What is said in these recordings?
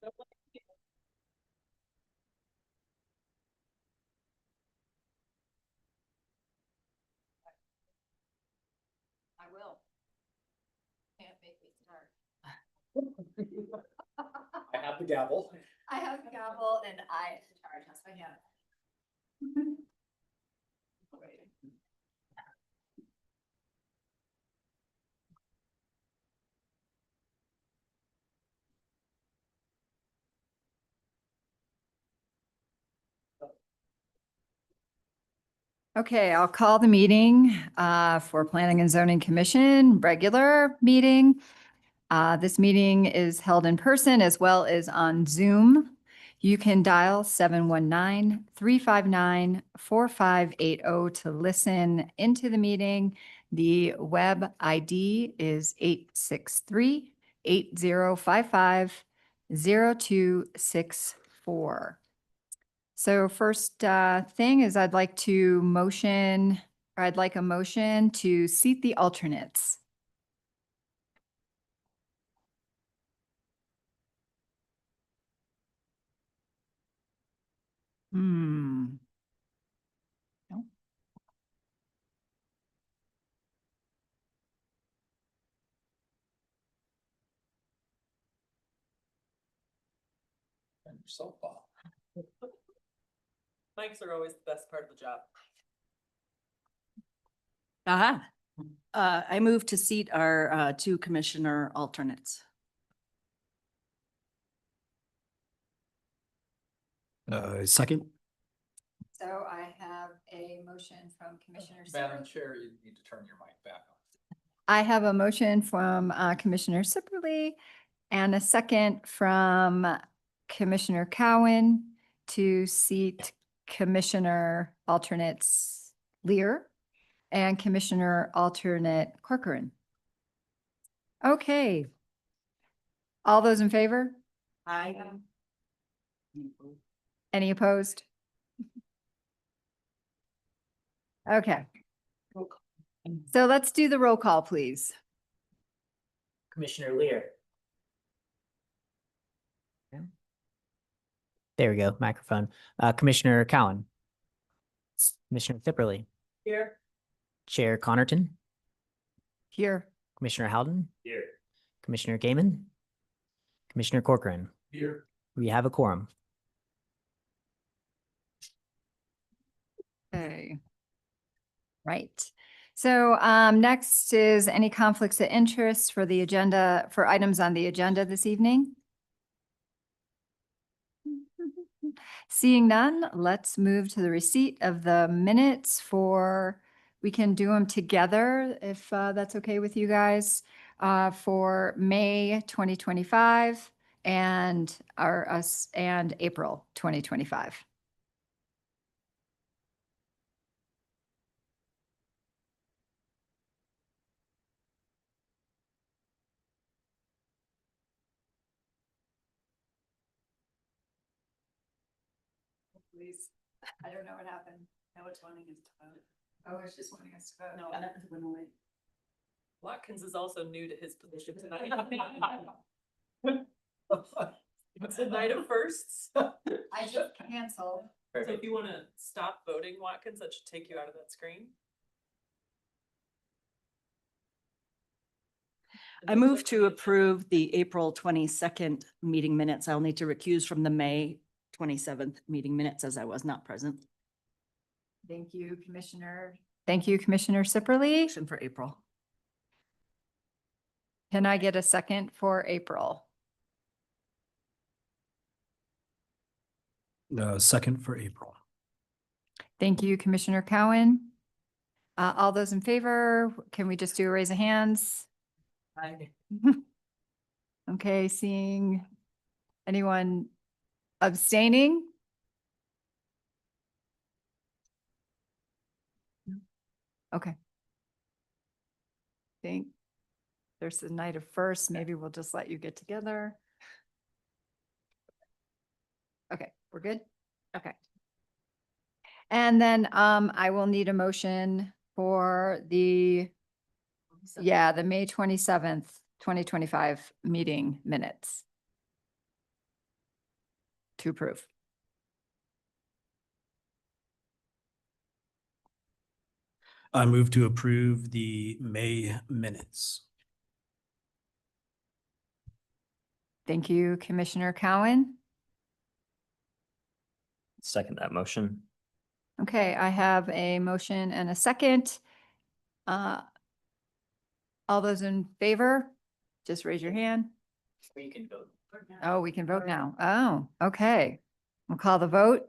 I will. Can't make me start. I have the gavel. I have the gavel and I am in charge. That's my hand. Okay, I'll call the meeting for Planning and Zoning Commission, regular meeting. This meeting is held in person as well as on Zoom. You can dial 719-359-4580 to listen into the meeting. The web ID is 863-8055-0264. So first thing is I'd like a motion to seat the alternates. No. And your softball. Mics are always the best part of the job. I move to seat our two commissioner alternates. Second. So I have a motion from Commissioner Madam Sipperly. Chair, you need to turn your mic back on. I have a motion from Commissioner Sipperly and a second from Commissioner Cowan to seat Commissioner alternates Lear and Commissioner alternate Corcoran. Okay. All those in favor? Any opposed? Okay. So let's do the roll call, please. Commissioner Lear. There we go, microphone. Commissioner Cowan. Commissioner Sipperly. Here. Chair Connerton. Here. Commissioner Howden. Here. Commissioner Gaiman. Commissioner Corcoran. Here. We have a quorum. Okay. Right. So next is any conflicts of interest for the agenda, for items on the agenda this evening? Seeing none, let's move to the receipt of the minutes we can do them together if that's okay with you guys, for May 2025 and April 2025. Please. I don't know what happened. Now it's wanting us to vote. Oh, it's just wanting us to vote. No, that went away. Watkins is also new to his position tonight. It's a night of firsts. I just canceled. So if you want to stop voting, Watkins, that should take you out of that screen. I move to approve the April 22nd meeting minutes. I'll need to recuse from the May 27th meeting minutes as I was not present. Thank you, Commissioner. Thank you, Commissioner Sipperly. Motion for April. Can I get a second for April? Second for April. Thank you, Commissioner Cowan. All those in favor, can we just do a raise of hands? Okay, seeing anyone abstaining? Okay. Think there's the night of first, maybe we'll just let you get together. Okay, we're good? Okay. And then I will need a motion for the May 27th, 2025 meeting minutes. to approve? I move to approve the May minutes. Thank you, Commissioner Cowan. Second that motion. Okay, I have a motion and a second. All those in favor, just raise your hand. You can vote. Oh, we can vote now. Oh, okay. We'll call the vote.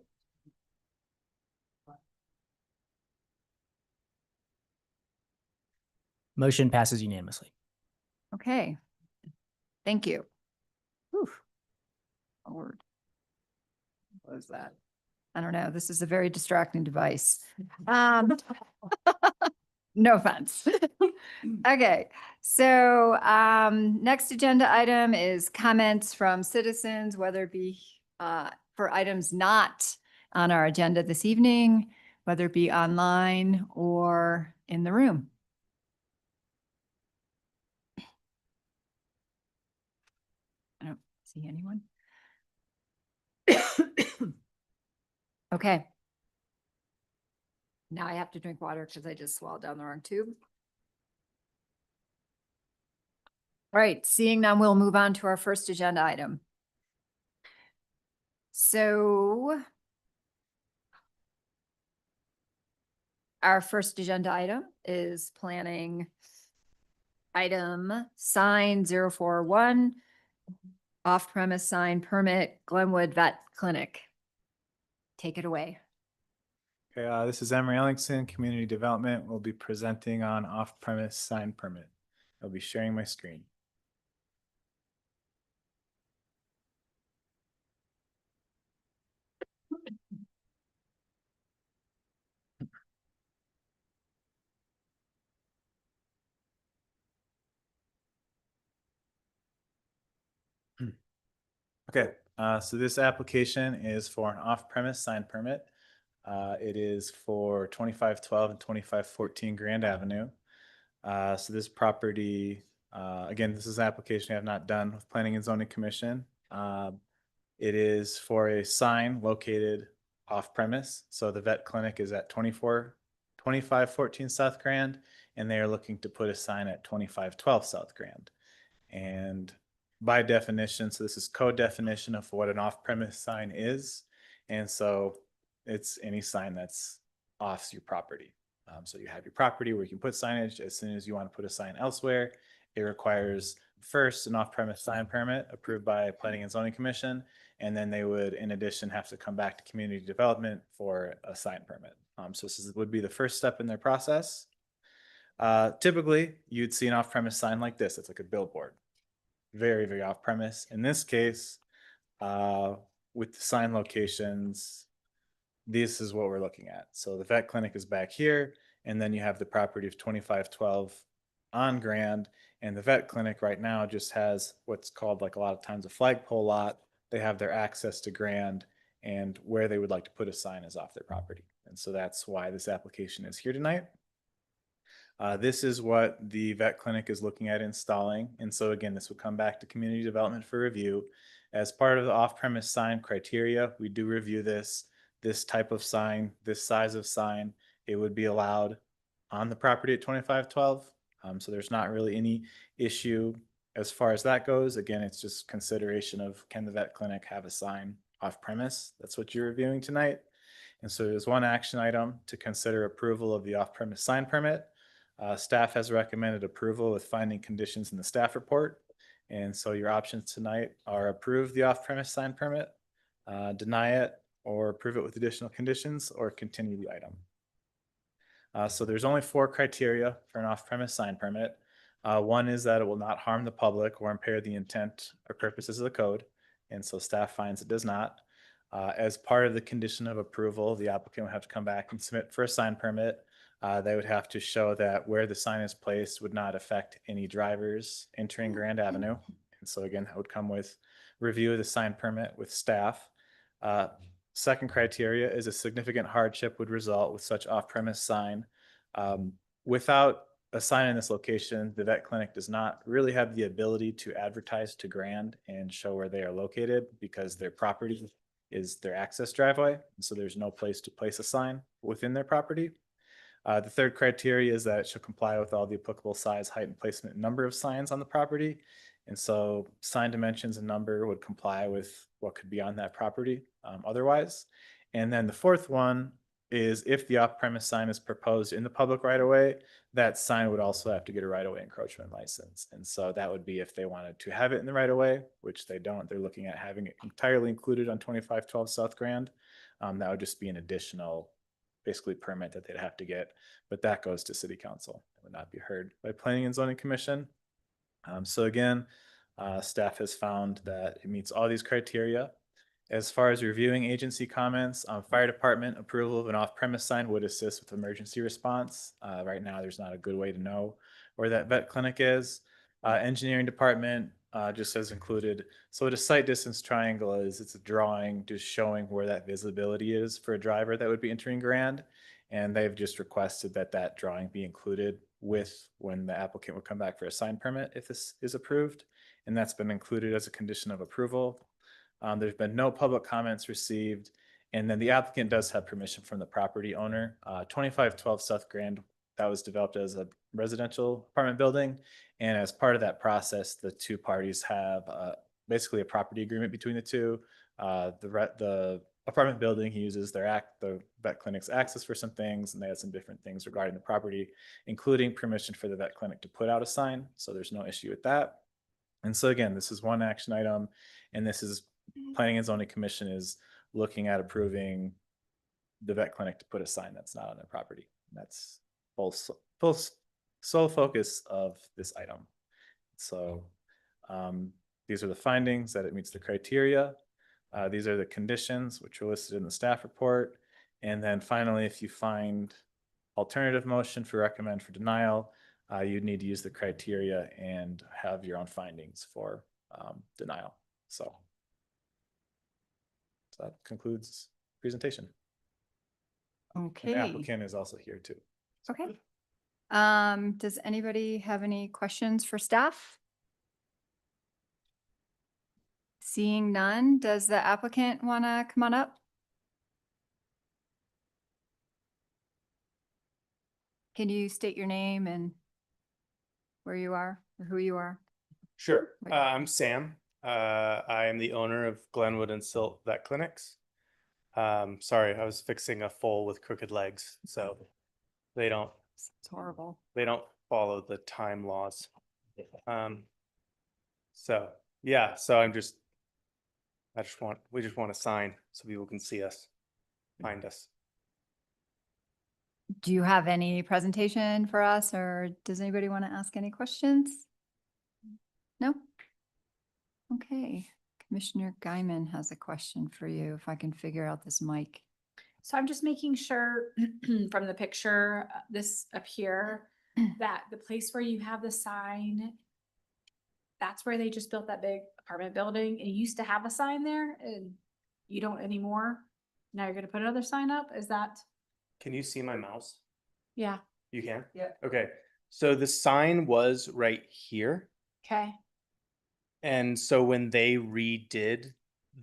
Motion passes unanimously. Okay. Thank you. Whew. Lord. What was that? I don't know. This is a very distracting device. No offense. Okay, so next agenda item is comments from citizens, whether it be for items not on our agenda this evening, whether it be online or in the room. I don't see anyone. Okay. Now I have to drink water because I just swallowed down the wrong tube. All right, seeing none, we'll move on to our first agenda item. So our first agenda item is planning item sign 041, off-premise sign permit, Glenwood Vet Clinic. Take it away. Okay, this is Emery Ellingson, Community Development. We'll be presenting on off-premise sign permit. I'll be sharing my screen. Okay, so this application is for an off-premise sign permit. It is for 2512 and 2514 Grand Avenue. So this property, again, this is an application I have not done with Planning and Zoning Commission. It is for a sign located off premise. So the vet clinic is at 2514 South Grand, and they are looking to put a sign at 2512 South Grand. And by definition, so this is code definition of what an off-premise sign is. And so it's any sign that's off your property. So you have your property where you can put signage. As soon as you want to put a sign elsewhere, it requires first an off-premise sign permit approved by Planning and Zoning Commission. And then they would, in addition, have to come back to community development for a sign permit. So this would be the first step in their process. Typically, you'd see an off-premise sign like this. It's like a billboard. Very, very off-premise. In this case, with the sign locations, this is what we're looking at. So the vet clinic is back here, and then you have the property of 2512 on Grand, and the vet clinic right now just has what's called, like a lot of times, a flagpole lot. They have their access to Grand, and where they would like to put a sign is off their property. And so that's why this application is here tonight. This is what the vet clinic is looking at installing. And so again, this would come back to community development for review. As part of the off-premise sign criteria, we do review this type of sign, this size of sign. It would be allowed on the property at 2512. So there's not really any issue as far as that goes. Again, it's just consideration of, can the vet clinic have a sign off premise? That's what you're reviewing tonight. And so there's one action item to consider approval of the off-premise sign permit. Staff has recommended approval with finding conditions in the staff report. And so your options tonight are approve the off-premise sign permit, deny it, or approve it with additional conditions, or continue the item. So there's only 4 criteria for an off-premise sign permit. One is that it will not harm the public or impair the intent or purposes of the code. And so staff finds it does not. As part of the condition of approval, the applicant will have to come back and submit for a sign permit. They would have to show that where the sign is placed would not affect any drivers entering Grand Avenue. And so again, that would come with review of the sign permit with staff. Second criteria is a significant hardship would result with such off-premise sign. Without a sign in this location, the vet clinic does not really have the ability to advertise to Grand and show where they are located because their property is their access driveway. And so there's no place to place a sign within their property. The third criteria is that it should comply with all the applicable size, height, and placement number of signs on the property. And so sign dimensions and number would comply with what could be on that property otherwise. And then the fourth one is if the off-premise sign is proposed in the public right of way, that sign would also have to get a right of way encroachment license. And so that would be if they wanted to have it in the right of way, which they don't. They're looking at having it entirely included on 2512 South Grand. That would just be an additional basically permit that they'd have to get, but that goes to city council. It would not be heard by planning and zoning commission. So again, staff has found that it meets all these criteria. As far as reviewing agency comments, fire department approval of an off-premise sign would assist with emergency response. Right now, there's not a good way to know where that vet clinic is. Engineering department just as included. So what a sight distance triangle is, it's a drawing just showing where that visibility is for a driver that would be entering Grand. And they've just requested that that drawing be included with when the applicant would come back for a sign permit if this is approved. And that's been included as a condition of approval. There's been no public comments received. And then the applicant does have permission from the property owner. 2512 South Grand, that was developed as a residential apartment building. And as part of that process, the two parties have basically a property agreement between the two. The apartment building, he uses the vet clinic's access for some things, and they had some different things regarding the property, including permission for the vet clinic to put out a sign. So there's no issue with that. And so again, this is one action item, and this is Planning and Zoning Commission is looking at approving the vet clinic to put a sign that's not on their property. And that's full sole focus of this item. So these are the findings, that it meets the criteria. These are the conditions which are listed in the staff report. And then finally, if you find alternative motion for recommend for denial, you'd need to use the criteria and have your own findings for denial. So that concludes presentation. And Okay. the applicant is also here too. Okay. Does anybody have any questions for staff? Seeing none, does the applicant want to come on up? Can you state your name and where you are or who you are? Sure. Right. I'm Sam. I am the owner of Glenwood and Silt Vet Clinics. Sorry, I was fixing a foal with crooked legs, so they don't It's horrible. follow the time laws. So yeah, so we just want a sign so people can see us, find us. Do you have any presentation for us, or does anybody want to ask any questions? No? Okay. Commissioner Guyman has a question for you, if I can figure out this mic. So I'm just making sure from the picture, this up here, that the place where you have the sign, that's where they just built that big apartment building, and you used to have a sign there and you don't anymore. Now you're gonna put another sign up? Is that? Can you see my mouse? Yeah, You can? Yeah. Okay, so the sign was right here. okay, And so when they redid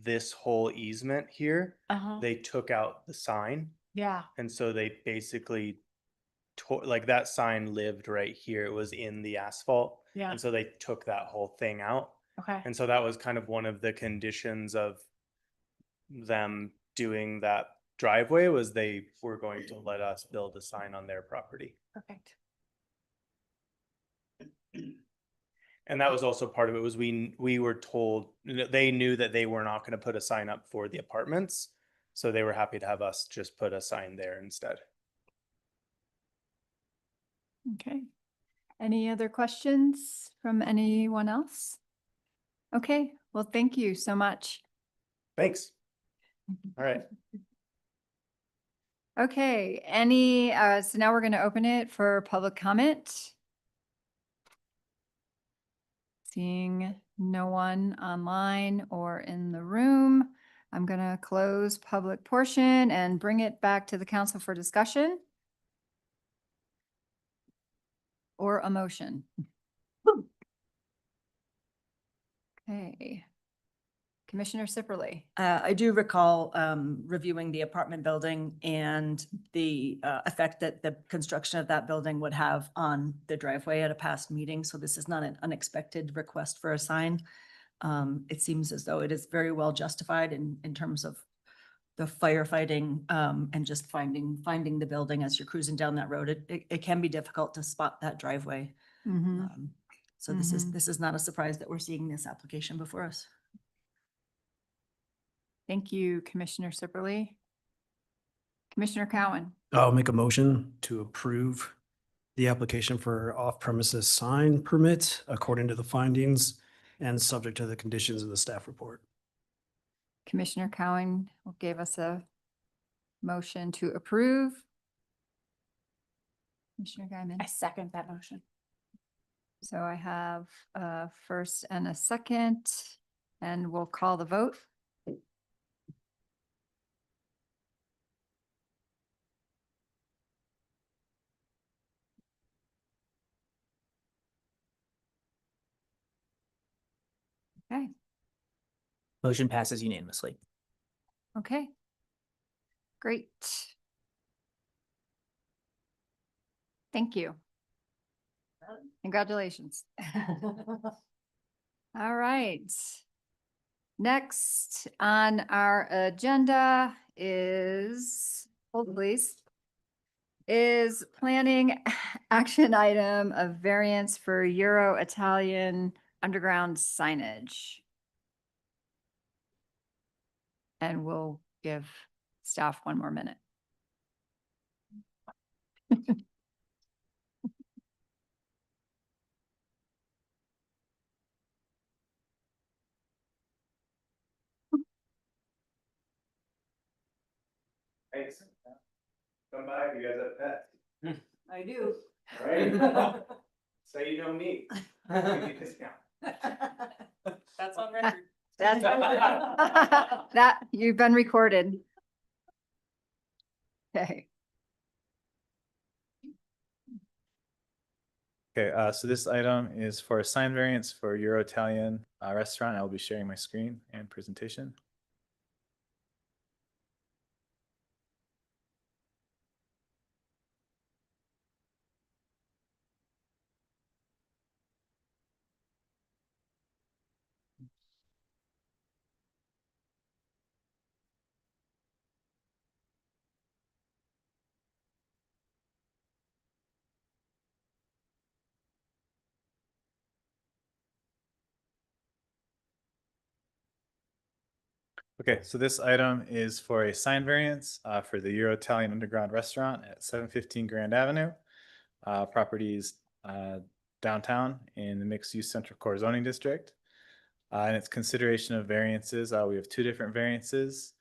this whole easement here, uh-huh, they took out the sign. yeah, And so they basically like that sign lived right here. It was in the asphalt. yeah, And so they took that whole thing out. okay, And so that was kind of one of the conditions of them doing that driveway, was they were going to let us build a sign on their property. perfect. And that was also part of it, was we were told, they knew that they were not going to put a sign up for the apartments. So they were happy to have us just put a sign there instead. Okay. Any other questions from anyone else? Okay, well, thank you so much. Thanks. All right. Okay, so now we're going to open it for public comment. Seeing no one online or in the room, I'm going to close public portion and bring it back to the council for discussion. Or a motion. Okay. Commissioner Sipperly. I do recall reviewing the apartment building and the effect that the construction of that building would have on the driveway at a past meeting. So this is not an unexpected request for a sign. It seems as though it is very well justified in terms of the firefighting and just finding the building as you're cruising down that road. It can be difficult to spot that driveway. So this is not a surprise that we're seeing this application before us. Thank you, Commissioner Sipperly. Commissioner Cowan. I'll make a motion to approve the application for off-premises sign permit according to the findings and subject to the conditions in the staff report. Commissioner Cowan gave us a motion to approve. Commissioner Guyman. I second that motion. So I have a first and a second, and we'll call the vote. Okay, Motion passes unanimously. okay. Great. Thank you. Congratulations. All right. Next on our agenda is, hold please, is planning action item of variance for Euro-Italian underground signage. And we'll give staff one more minute. Thanks. Come by if you guys have pets. I do. Right? So you know me. Give you a discount. That's on record. That's that, you've been recorded. Okay. Okay, so this item is for a sign variance for Euro-Italian restaurant. I'll be sharing my screen and presentation. Okay, so this item is for a sign variance for the Euro-Italian Underground Restaurant at 715 Grand Avenue. Properties downtown in the mixed-use Central Core zoning district. And its consideration of variances, we have two different variances.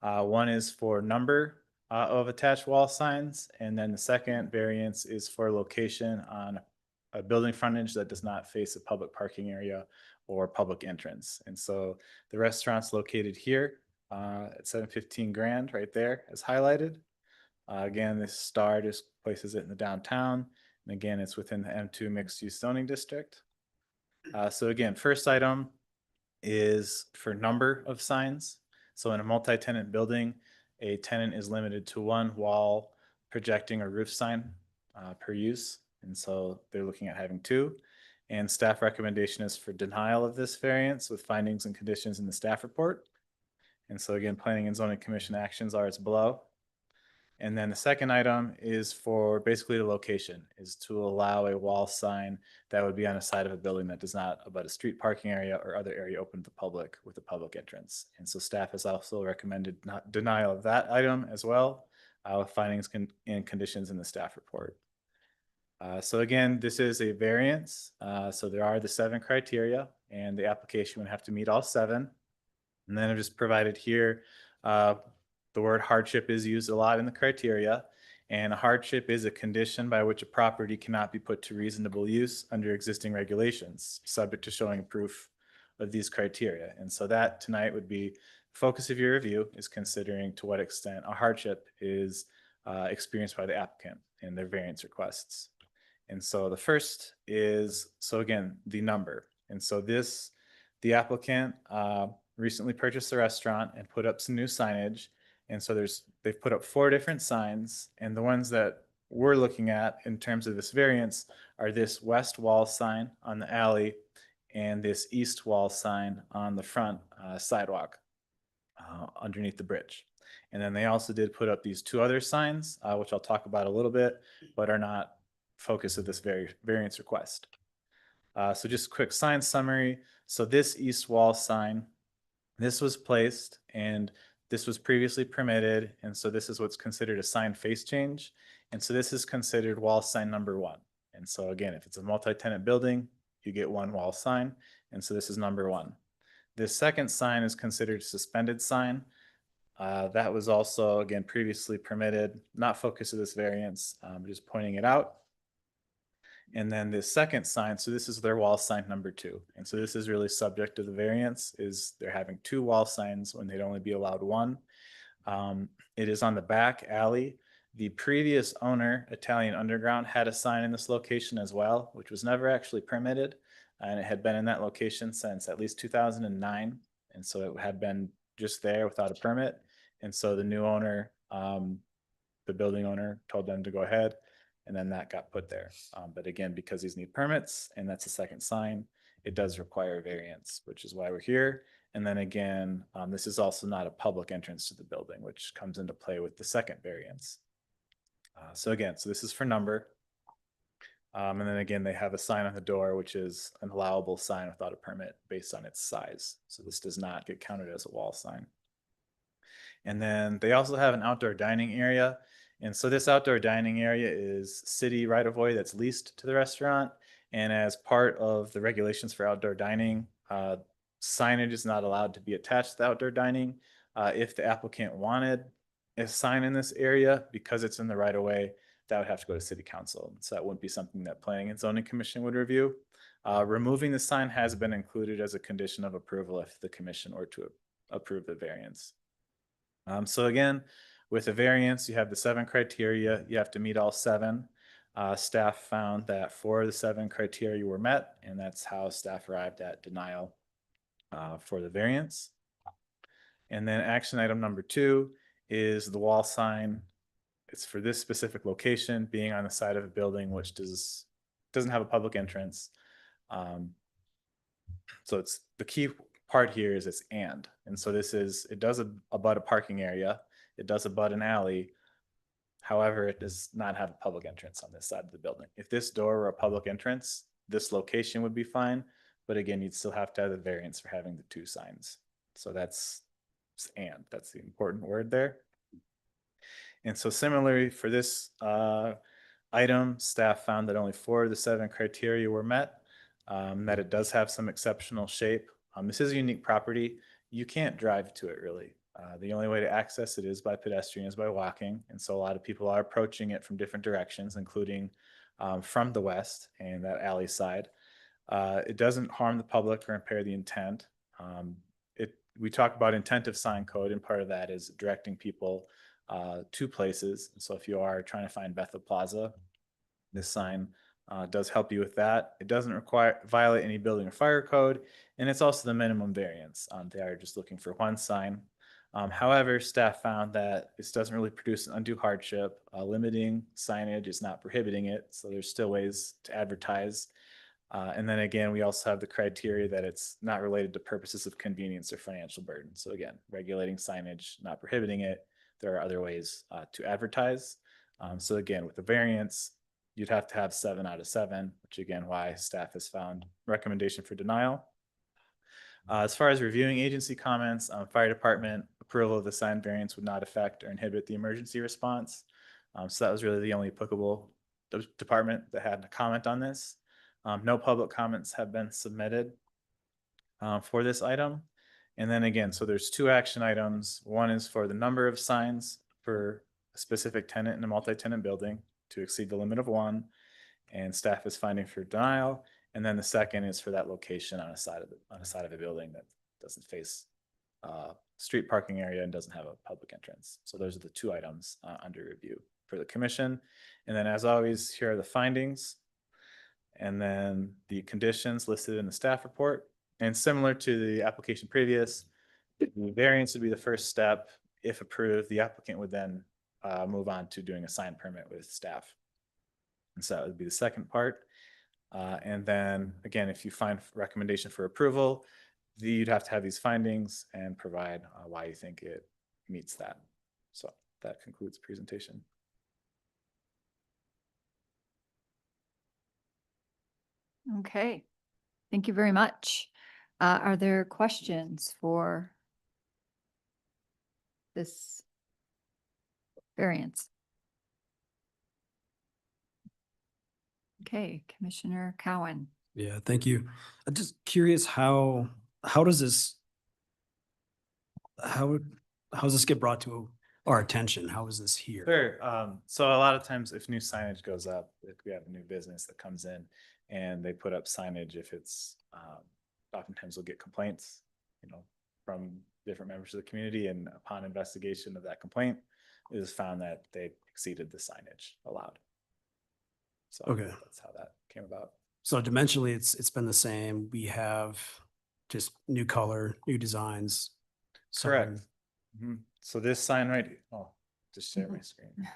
One is for number of attached wall signs, and then the second variance is for location on a building frontage that does not face a public parking area or public entrance. And so the restaurant's located here at 715 Grand right there as highlighted. Again, this star just places it in the downtown. And again, it's within the M2 mixed use zoning district. So again, first item is for number of signs. So in a multi-tenant building, a tenant is limited to one wall projecting or roof sign per use. And so they're looking at having two. And staff recommendation is for denial of this variance with findings and conditions in the staff report. And so again, Planning and Zoning Commission actions are as below. And then the second item is for basically the location, is to allow a wall sign that would be on the side of a building that does not abut a street parking area or other area open to the public with a public entrance. And so staff has also recommended denial of that item as well, with findings and conditions in the staff report. So again, this is a variance. So there are the 7 criteria and the application would have to meet all 7. And then I've just provided here, the word hardship is used a lot in the criteria, and a hardship is a condition by which a property cannot be put to reasonable use under existing regulations, subject to showing proof of these criteria. And so that tonight would be focus of your review, is considering to what extent a hardship is experienced by the applicant and their variance requests. And so the first is, so again, the number. And so the applicant recently purchased a restaurant and put up some new signage. And so they've put up 4 different signs, and the ones that we're looking at in terms of this variance are this west wall sign on the alley and this east wall sign on the front sidewalk underneath the bridge. And then they also did put up these 2 other signs, which I'll talk about a little bit, but are not focus of this variance request. So just a quick sign summary. So this east wall sign, this was placed and this was previously permitted. And so this is what's considered a sign face change. And so this is considered wall sign number 1. And so again, if it's a multi-tenant building, you get 1 wall sign. And so this is number 1. This second sign is considered suspended sign. That was also, again, previously permitted, not focus of this variance, just pointing it out. And then the second sign, so this is their wall sign number 2. And so this is really subject to the variance, is they're having 2 wall signs when they'd only be allowed 1. It is on the back alley. The previous owner, Italian Underground, had a sign in this location as well, which was never actually permitted. And it had been in that location since at least 2009. And so it had been just there without a permit. And so the new owner, the building owner, told them to go ahead. And then that got put there. But again, because these need permits and that's a second sign, it does require variance, which is why we're here. And then again, this is also not a public entrance to the building, which comes into play with the second variance. So again, so this is for number. And then again, they have a sign on the door, which is an allowable sign without a permit based on its size. So this does not get counted as a wall sign. And then they also have an outdoor dining area. And so this outdoor dining area is city right-of-way that's leased to the restaurant. And as part of the regulations for outdoor dining, signage is not allowed to be attached to the outdoor dining. If the applicant wanted a sign in this area, because it's in the right-of-way, that would have to go to city council. So that wouldn't be something that planning and zoning commission would review. Removing the sign has been included as a condition of approval if the commission were to approve the variance. So again, with a variance, you have the 7 criteria. You have to meet all 7. Staff found that 4 of the 7 criteria were met, and that's how staff arrived at denial for the variance. And then action item number 2 is the wall sign. It's for this specific location, being on the side of a building which doesn't have a public entrance. So it's the key part here is it's and so this is, it does abut a parking area, it does abut an alley. However, it does not have a public entrance on this side of the building. If this door were a public entrance, this location would be fine. But again, you'd still have to have the variance for having the 2 signs. So that's that's the important word there. And so similarly for this item, staff found that only 4 of the 7 criteria were met, that it does have some exceptional shape. This is a unique property. You can't drive to it really. The only way to access it is by pedestrians, by walking. And so a lot of people are approaching it from different directions, including from the west and that alley side. It doesn't harm the public or impair the intent. We talk about intent of sign code, and part of that is directing people to places. So if you are trying to find Bethel Plaza, this sign does help you with that. It doesn't violate any building or fire code, and it's also the minimum variance. They are just looking for 1 sign. However, staff found that this doesn't really produce an undue hardship. Limiting signage is not prohibiting it, so there's still ways to advertise. And then again, we also have the criteria that it's not related to purposes of convenience or financial burden. So again, regulating signage, not prohibiting it. There are other ways to advertise. So again, with the variance, you'd have to have 7 out of 7, which again, why staff has found recommendation for denial. As far as reviewing agency comments, fire department approval of the sign variance would not affect or inhibit the emergency response. So that was really the only applicable department that had a comment on this. No public comments have been submitted for this item. And then again, so there's 2 action items. One is for the number of signs for a specific tenant in a multi-tenant building to exceed the limit of 1, and staff is finding for denial. And then the second is for that location on a side of a building that doesn't face street parking area and doesn't have a public entrance. So those are the 2 items under review for the commission. And then as always, here are the findings. And then the conditions listed in the staff report. And similar to the application previous, The variance would be the first step. If approved, the applicant would then move on to doing a sign permit with staff. And so that would be the second part. And then again, if you find recommendation for approval, you'd have to have these findings and provide why you think it meets that. So that concludes the presentation. Okay, thank you very much. Are there questions for this variance? Okay, Commissioner Cowan. Yeah, thank you. I'm just curious how does this, how does this get brought to our attention? How is this here? Sure. So a lot of times if new signage goes up, if we have a new business that comes in and they put up signage, if it's, oftentimes we'll get complaints, from different members of the community, and upon investigation of that complaint, it is found that they exceeded the signage allowed. So Okay. that's how that came about. So dimensionally, it's been the same. We have just new color, new designs. Correct. So this sign just share my screen.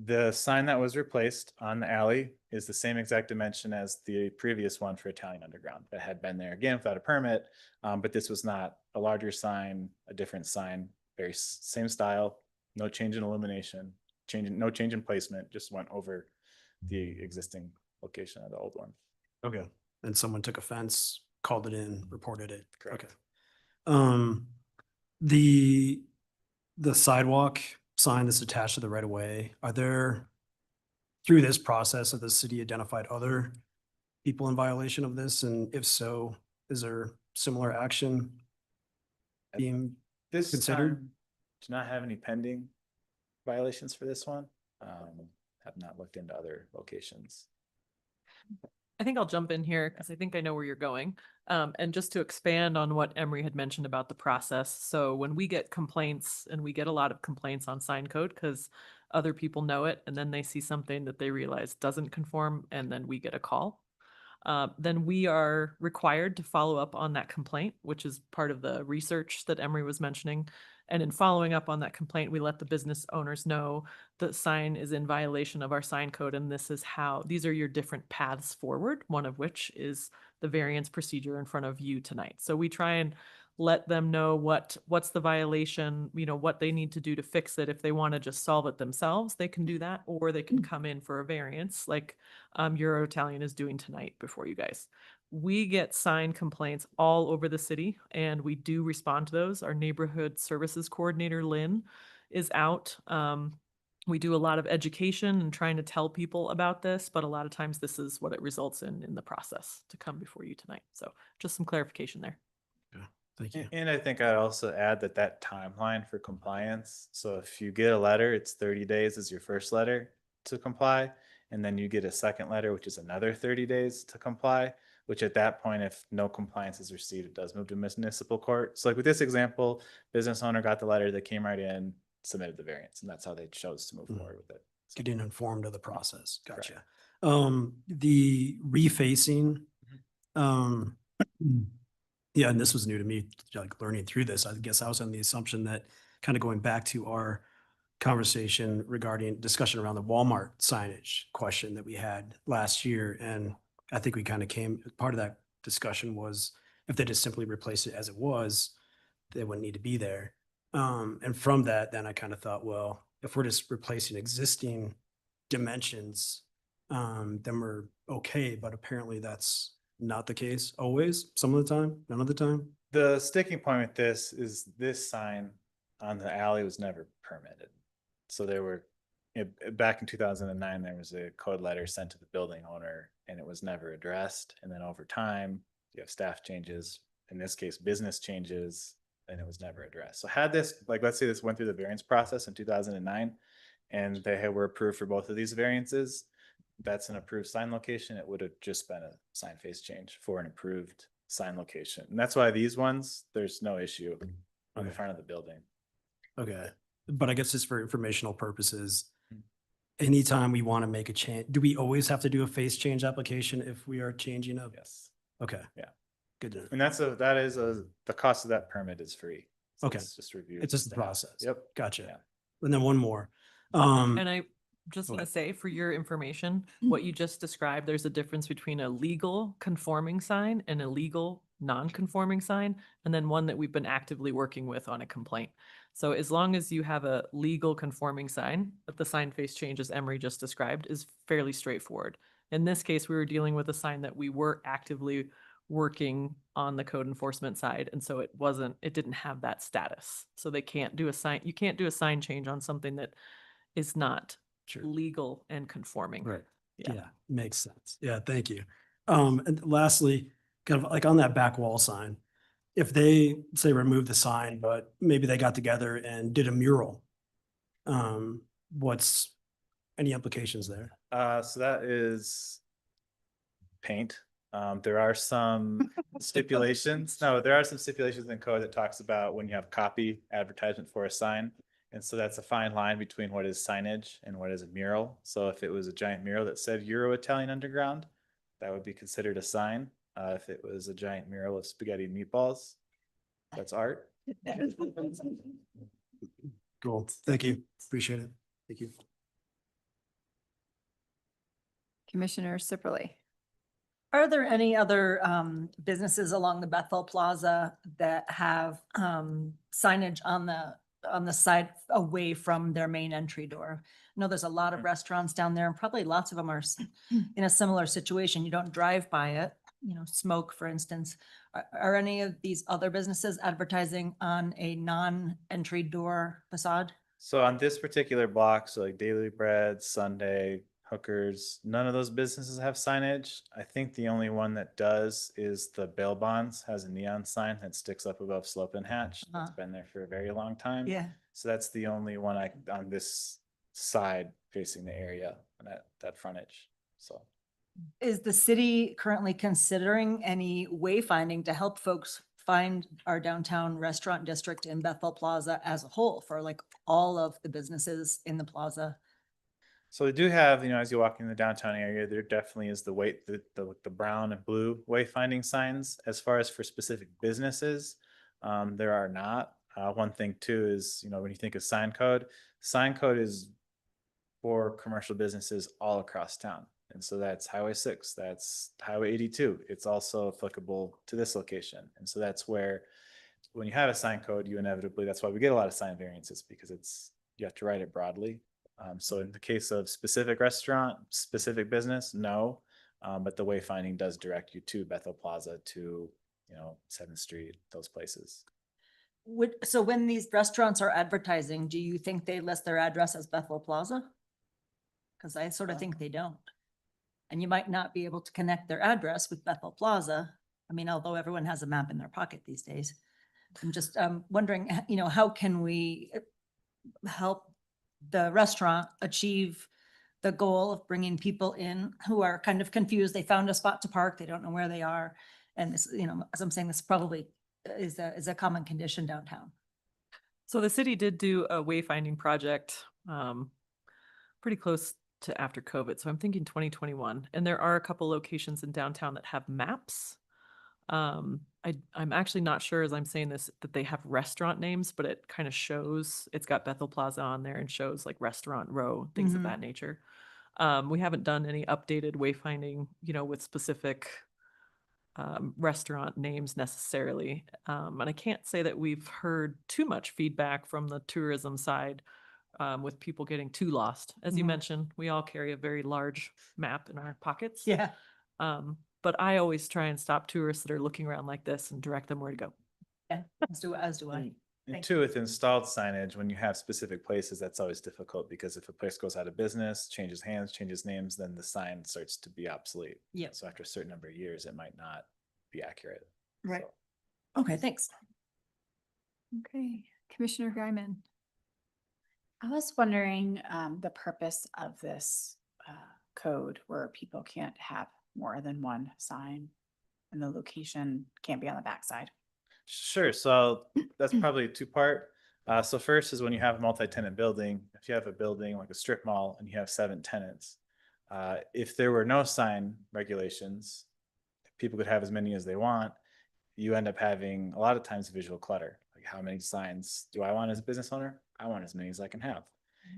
The sign that was replaced on the alley is the same exact dimension as the previous one for Italian Underground that had been there again without a permit. But this was not a larger sign, a different sign, very same style, no change in illumination, no change in placement, just went over the existing location of the old one. Okay. And someone took offense, called it in, reported it. Correct. Okay. The sidewalk sign that's attached to the right of way, are there, through this process, have the city identified other people in violation of this? And if so, is there similar action being This considered? time, do not have any pending violations for this one. Have not looked into other locations. I think I'll jump in here because I think I know where you're going. And just to expand on what Emery had mentioned about the process. So when we get complaints, and we get a lot of complaints on sign code because other people know it, and then they see something that they realize doesn't conform, and then we get a call. Then we are required to follow up on that complaint, which is part of the research that Emery was mentioning. And in following up on that complaint, we let the business owners know the sign is in violation of our sign code, and these are your different paths forward, one of which is the variance procedure in front of you tonight. So we try and let them know what's the violation, what they need to do to fix it. If they want to just solve it themselves, they can do that, or they can come in for a variance like Euro Italian is doing tonight before you guys. We get sign complaints all over the city, and we do respond to those. Our neighborhood services coordinator, Lynn, is out. We do a lot of education and trying to tell people about this, but a lot of times this is what it results in the process to come before you tonight. So just some clarification there. Thank you. And I think I'd also add that timeline for compliance. So if you get a letter, it's 30 days as your first letter to comply. And then you get a second letter, which is another 30 days to comply, which at that point, if no compliance is received, it does move to municipal court. So like with this example, business owner got the letter, they came right in, submitted the variance, and that's how they chose to move forward with it. So, Getting informed of the process. Gotcha. Correct. The refacing, yeah, and this was new to me, like learning through this. I guess I was on the assumption that, kind of going back to our conversation regarding discussion around the Walmart signage question that we had last year. And I think we kind of part of that discussion was if they just simply replace it as it was, they wouldn't need to be there. And from that, then I kind of thought, well, if we're just replacing existing dimensions, then we're okay. But apparently that's not the case always, some of the time, none of the time. The sticking point with this is this sign on the alley was never permitted. So back in 2009, there was a code letter sent to the building owner, and it was never addressed. And then over time, you have staff changes, in this case, business changes, and it was never addressed. So had this, let's say this went through the variance process in 2009, and they were approved for both of these variances, that's an approved sign location. It would have just been a sign face change for an approved sign location. And that's why these ones, there's no issue on the front of the building. Okay. But I guess just for informational purposes, anytime we want to make a change, do we always have to do a face change application if we are changing up? Yes. Okay. Yeah. Good to know. And the cost of that permit is free. So Okay. It's just review. It's just the staff. process. Yep. Gotcha. Yeah. And then one more. And I just go want to ahead. say for your information, what you just described, there's a difference between a legal conforming sign and a legal non-conforming sign, and then one that we've been actively working with on a complaint. So as long as you have a legal conforming sign, but the sign face change, as Emery just described, is fairly straightforward. In this case, we were dealing with a sign that we were actively working on the code enforcement side, and so it didn't have that status. So you can't do a sign change on something that is not Sure. legal and conforming. Right. Yeah. Yeah, makes sense. Yeah, thank you. And lastly, kind of like on that back wall sign, if they say remove the sign, but maybe they got together and did a mural, what's any implications there? So that is paint. There are some stipulations. No, there are some stipulations in code that talks about when you have copy advertisement for a sign. And so that's a fine line between what is signage and what is a mural. So if it was a giant mural that said Euro Italian Underground, that would be considered a sign. If it was a giant mural of spaghetti and meatballs, that's art. Cool. Thank you. Appreciate it. Thank you. Commissioner Sipperly. Are there any other businesses along the Bethel Plaza that have signage on the side away from their main entry door? I know there's a lot of restaurants down there, and probably lots of them are in a similar situation. You don't drive by it, Smoke, for instance. Are any of these other businesses advertising on a non-entry door facade? So on this particular block, so like Daily Bread, Sunday, Hookers, none of those businesses have signage. I think the only one that does is the Bail Bonds, has a neon sign that sticks up above Slope and Hatch. That's been there for a very long time. Yeah. So that's the only one on this side facing the area, that frontage. So Is the city currently considering any wayfinding to help folks find our downtown restaurant district in Bethel Plaza as a whole for like all of the businesses in the plaza? So they do have, as you walk in the downtown area, there definitely is the brown and blue wayfinding signs. As far as for specific businesses, there are not. One thing too is, when you think of sign code is for commercial businesses all across town. And so that's Highway 6, that's Highway 82. It's also applicable to this location. And so that's where, when you have a sign code, you inevitably, that's why we get a lot of sign variances, because you have to write it broadly. So in the case of specific restaurant, specific business, no. But the wayfinding does direct you to Bethel Plaza, to 7th Street, those places. So when these restaurants are advertising, do you think they list their address as Bethel Plaza? Because I sort of think they don't. And you might not be able to connect their address with Bethel Plaza. I mean, although everyone has a map in their pocket these days. I'm just wondering, how can we help the restaurant achieve the goal of bringing people in who are kind of confused? They found a spot to park, they don't know where they are. And this, as I'm saying, this probably is a common condition downtown. So the city did do a wayfinding project pretty close to after COVID. So I'm thinking 2021. And there are a couple locations in downtown that have maps. I'm actually not sure, as I'm saying this, that they have restaurant names, but it kind of shows, it's got Bethel Plaza on there and shows like restaurant row, things of that nature. We haven't done any updated wayfinding, with specific restaurant names necessarily. And I can't say that we've heard too much feedback from the tourism side with people getting too lost. As you mentioned, we all carry a very large map in our pockets. Yeah. But I always try and stop tourists that are looking around like this and direct them where to go. Yeah, as do I. And Thank two, with installed signage, when you have specific places, that's always difficult, because if a place goes out of business, changes hands, changes names, then the sign starts to be obsolete. Yeah. So after a certain number of years, it might not be accurate. Right. So. Okay, thanks. Okay, Commissioner Guyman. I was wondering the purpose of this code where people can't have more than one sign and the location can't be on the backside. Sure. So that's probably a two-part. So first is when you have a multi-tenant building. If you have a building like a strip mall and you have 7 tenants, if there were no sign regulations, people could have as many as they want. you end up having a lot of times visual clutter. Like, how many signs do I want as a business owner? I want as many as I can have.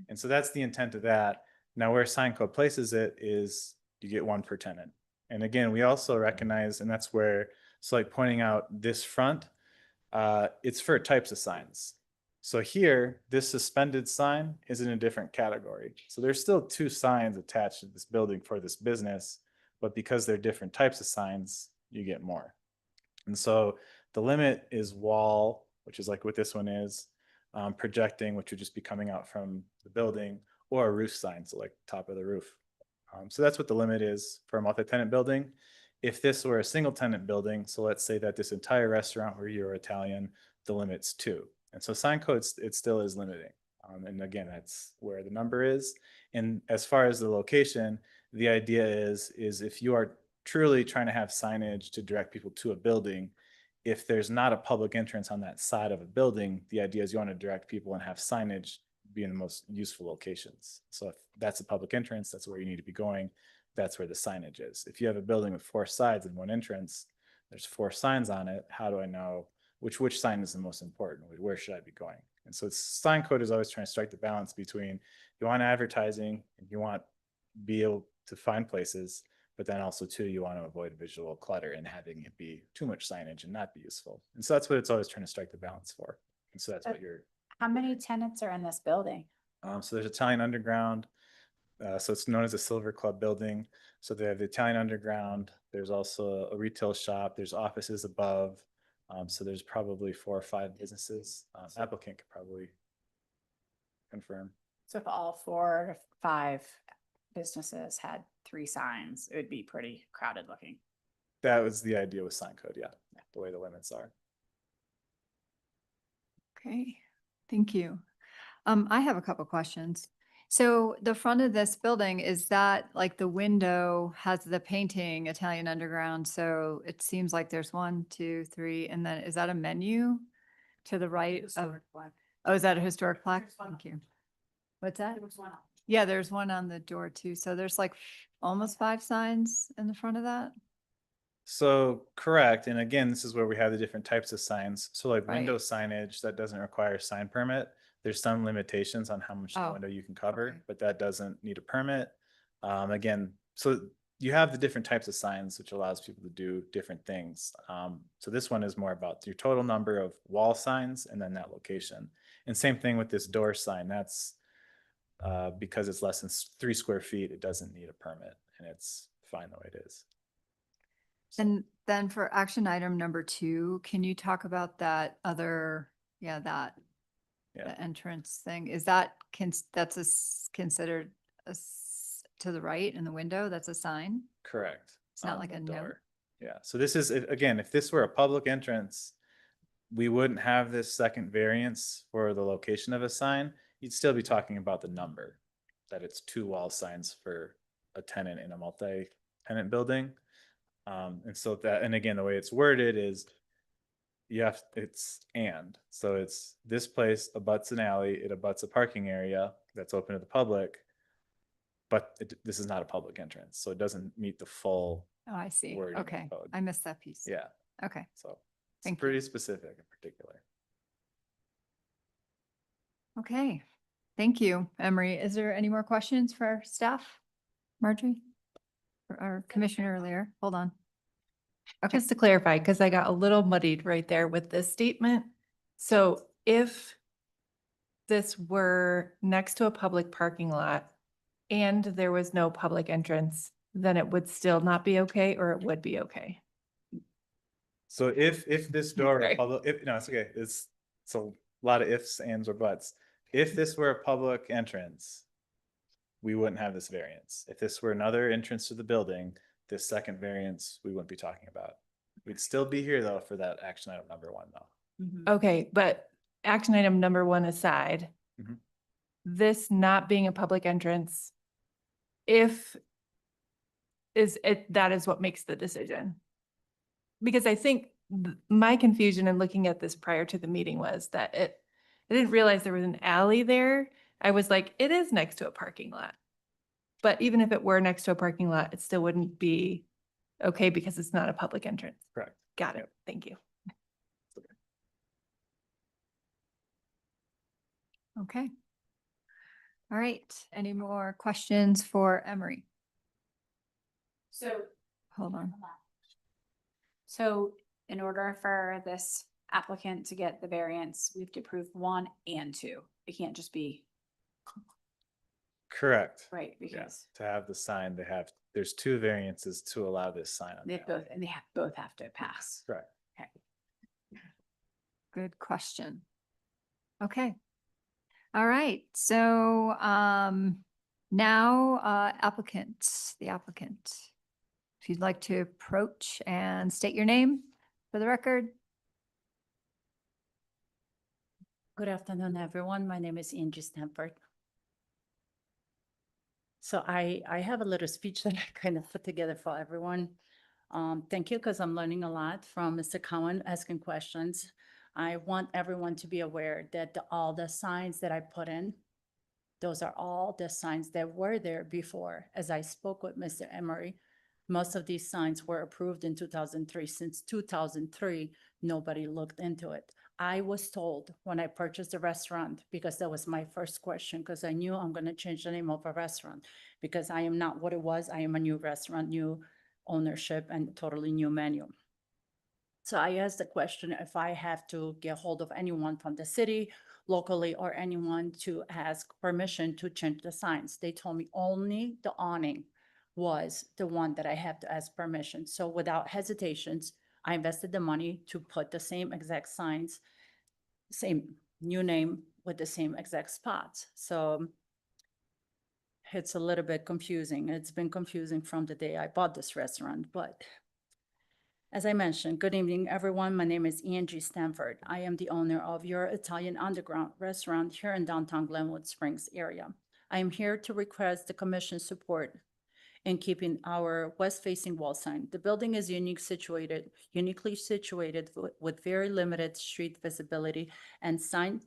And so that's the intent of that. Now, where sign code places it is you get one per tenant. And again, we also recognize, and that's where, so like pointing out this front, it's for types of signs. So here, this suspended sign is in a different category. So there's still two signs attached to this building for this business, but because they're different types of signs, you get more. And so the limit is wall, which is like what this one is, projecting, which would just be coming out from the building, or a roof sign, so like top of the roof. So that's what the limit is for a multi-tenant building. If this were a single tenant building, so let's say that this entire restaurant where you're Italian, the limit's 2. And so sign codes, it still is limiting. And again, that's where the number is. And as far as the location, the idea is if you are truly trying to have signage to direct people to a building, if there's not a public entrance on that side of a building, the idea is you want to direct people and have signage be in the most useful locations. So if that's a public entrance, that's where you need to be going. That's where the signage is. If you have a building with 4 sides and 1 entrance, there's 4 signs on it. How do I know which sign is the most important? Where should I be going? And so sign code is always trying to strike the balance between you want advertising and you want to be able to find places, but then also too, you want to avoid visual clutter and having it be too much signage and not be useful. And so that's what it's always trying to strike the balance for. And so that's what you're. How many tenants are in this building? So there's Italian Underground. So it's known as a Silver Club building. So they have the Italian Underground. There's also a retail shop. There's offices above. So there's probably 4 or 5 businesses. Applicant could probably confirm. So if all 4 to 5 businesses had 3 signs, it would be pretty crowded looking. That was the idea with sign code, yeah, the way the limits are. Okay, thank you. I have a couple questions. So the front of this building, is that like the window has the painting Italian Underground? So it seems like there's 1, 2, 3, and then is that a menu to the right of? Oh, is that a historic plaque? Thank you. What's that? Yeah, there's one on the door too. So there's like almost 5 signs in the front of that? So correct. And again, this is where we have the different types of signs. So like Right. window signage, that doesn't require a sign permit. There's some limitations on how much the Oh, window you can cover, okay. but that doesn't need a permit. Again, so you have the different types of signs, which allows people to do different things. So this one is more about your total number of wall signs and then that location. And same thing with this door sign. That's because it's less than 3 square feet, it doesn't need a permit and it's fine the way it is. So- And then for action item number 2, can you talk about that other, the entrance thing? Is that, that's considered to the right in the window? That's a sign? Correct. It's not on like the a note? door. Yeah, so this is, again, if this were a public entrance, we wouldn't have this second variance for the location of a sign. You'd still be talking about the number, that it's 2 wall signs for a tenant in a multi-tenant building. And so that, and again, the way it's worded is so it's this place abuts an alley, it abuts a parking area that's open to the public, but this is not a public entrance, so it doesn't meet the full Oh, I see. wording of Okay, code. I missed that piece. Yeah, Okay, so it's Thank you. pretty specific in particular. okay. Thank you, Emery. Is there any more questions for our staff? Marjorie? Or our commissioner earlier? Hold on. Okay, Just to clarify, because I got a little muddied right there with this statement. So if this were next to a public parking lot and there was no public entrance, then it would still not be okay, or it would be okay? So if this door, Sorry. no, it's okay. It's a lot of ifs, ands, or buts. If this were a public entrance, we wouldn't have this variance. If this were another entrance to the building, this second variance, we wouldn't be talking about. We'd still be here though for that action item number 1 though. Okay, but action item number 1 aside, Mhm. this not being a public entrance, that is what makes the decision. Because I think my confusion in looking at this prior to the meeting was that I didn't realize there was an alley there. I was like, it is next to a parking lot. But even if it were next to a parking lot, it still wouldn't be okay because it's not a public entrance. Correct. Got it. Yep. Thank you. Okay. All right. Any more questions for Emery? So Hold on. So in order for this applicant to get the variance, we have to approve 1 and 2. It can't just be, Correct. right, Yeah, because to have the sign, there's 2 variances to allow this sign on. they the both, alley. and they both have to pass. Correct. Good question. Okay. All right. So now the applicant. If you'd like to approach and state your name for the record. Good afternoon, everyone. My name is Angie Stanford. So I have a little speech that I kind of put together for everyone. Thank you, because I'm learning a lot from Mr. Cowan asking questions. I want everyone to be aware that all the signs that I put in, those are all the signs that were there before. As I spoke with Mr. Emery, most of these signs were approved in 2003. Since 2003, nobody looked into it. I was told when I purchased the restaurant, because that was my first question, because I knew I'm going to change the name of a restaurant, because I am not what it was. I am a new restaurant, new ownership, and totally new menu. So I asked the question if I have to get hold of anyone from the city, locally, or anyone to ask permission to change the signs. They told me only the awning was the one that I have to ask permission. So without hesitations, I invested the money to put the same exact signs, same new name with the same exact spots. So it's a little bit confusing. It's been confusing from the day I bought this restaurant, but as I mentioned, good evening, everyone. My name is Angie Stanford. I am the owner of Your Italian Underground restaurant here in downtown Glenwood Springs area. I am here to request the commission's support in keeping our west-facing wall sign. The building is uniquely situated with very limited street visibility, and sign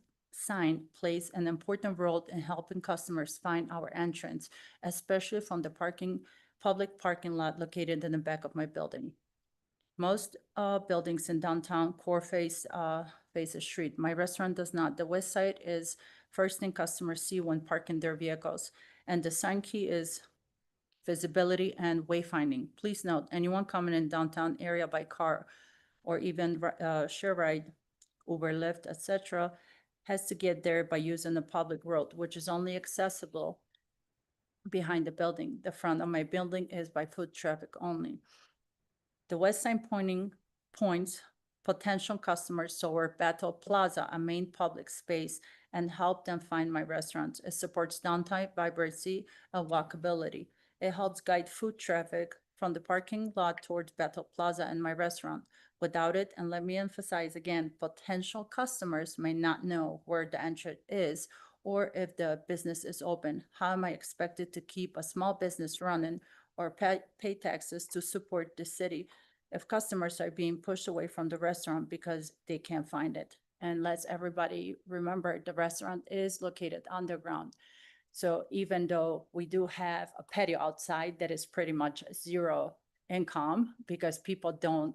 plays an important role in helping customers find our entrance, especially from the public parking lot located in the back of my building. Most buildings in downtown core face a street. My restaurant does not. The west side is first thing customers see when parking their vehicles, and the sign key is visibility and wayfinding. Please note, anyone coming in downtown area by car or even share ride, Uber, Lyft, etc., has to get there by using the public road, which is only accessible behind the building. The front of my building is by foot traffic only. The west sign points potential customers toward Battle Plaza, a main public space, and help them find my restaurant. It supports downtown vibrancy and walkability. It helps guide foot traffic from the parking lot towards Battle Plaza and my restaurant. Without it, and let me emphasize again, potential customers may not know where the entrance is or if the business is open. How am I expected to keep a small business running or pay taxes to support the city if customers are being pushed away from the restaurant because they can't find it? And let's everybody remember, the restaurant is located underground. So even though we do have a patio outside that is pretty much zero income, because people don't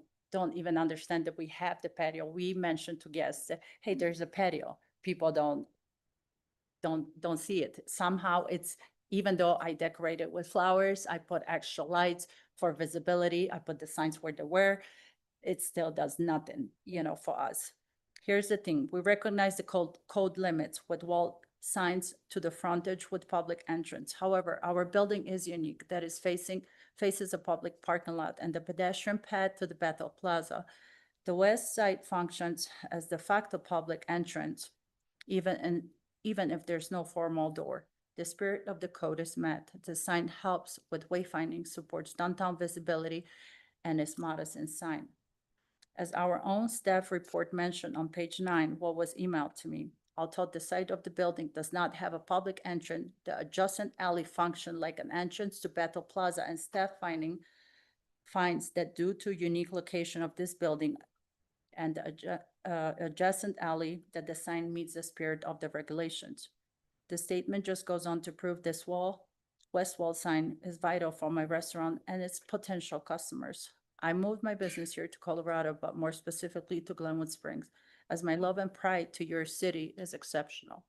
even understand that we have the patio. We mentioned to guests that, hey, there's a patio. People don't see it. Somehow it's, even though I decorated with flowers, I put extra lights for visibility, I put the signs where they were, it still does nothing, for us. Here's the thing, we recognize the code limits with wall signs to the frontage with public entrance. However, our building is unique, that is faces a public parking lot and the pedestrian path to the Bethel Plaza. The west side functions as de facto public entrance, even if there's no formal door. The spirit of the code is met. The sign helps with wayfinding, supports downtown visibility, and is modest in sign. As our own staff report mentioned on page 9, what was emailed to me, although the site of the building does not have a public entrance, the adjacent alley functions like an entrance to Bethel Plaza, and staff finds that due to unique location of this building and the adjacent alley, that the sign meets the spirit of the regulations. The statement just goes on to prove this west wall sign is vital for my restaurant and its potential customers. I moved my business here to Colorado, but more specifically to Glenwood Springs, as my love and pride to your city is exceptional.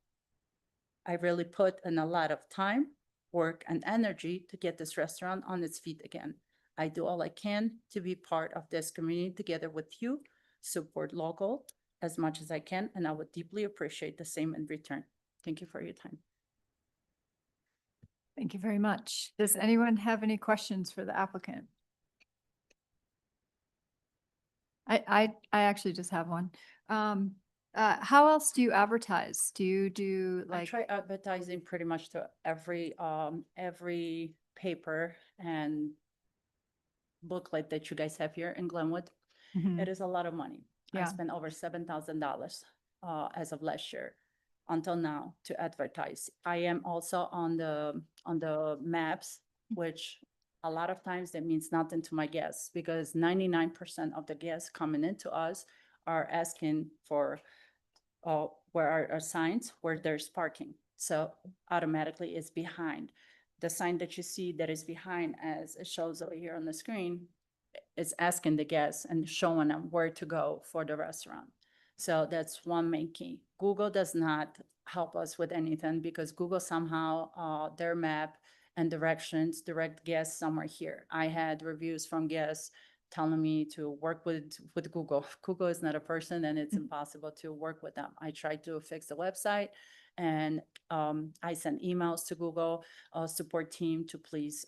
I really put in a lot of time, work, and energy to get this restaurant on its feet again. I do all I can to be part of this community together with you, support local as much as I can, and I would deeply appreciate the same in return. Thank you for your time. Thank you very much. Does anyone have any questions for the applicant? I actually just have one. How else do you advertise? Do you do I like, try advertising pretty much to every paper and booklet that you guys have here in Glenwood. Mhm. It is a lot of money. I Yeah. spent over $7,000 as of last year until now to advertise. I am also on the maps, which a lot of times that means nothing to my guests because 99% of the guests coming into us are asking for where are signs, where there's parking. So automatically it's behind. The sign that you see that is behind, as it shows over here on the screen, is asking the guests and showing them where to go for the restaurant. So that's one main key. Google does not help us with anything because Google somehow, their map and directions direct guests somewhere here. I had reviews from guests telling me to work with Google. Google is not a person and it's impossible to work with them. I tried to fix the website and I sent emails to Google support team to please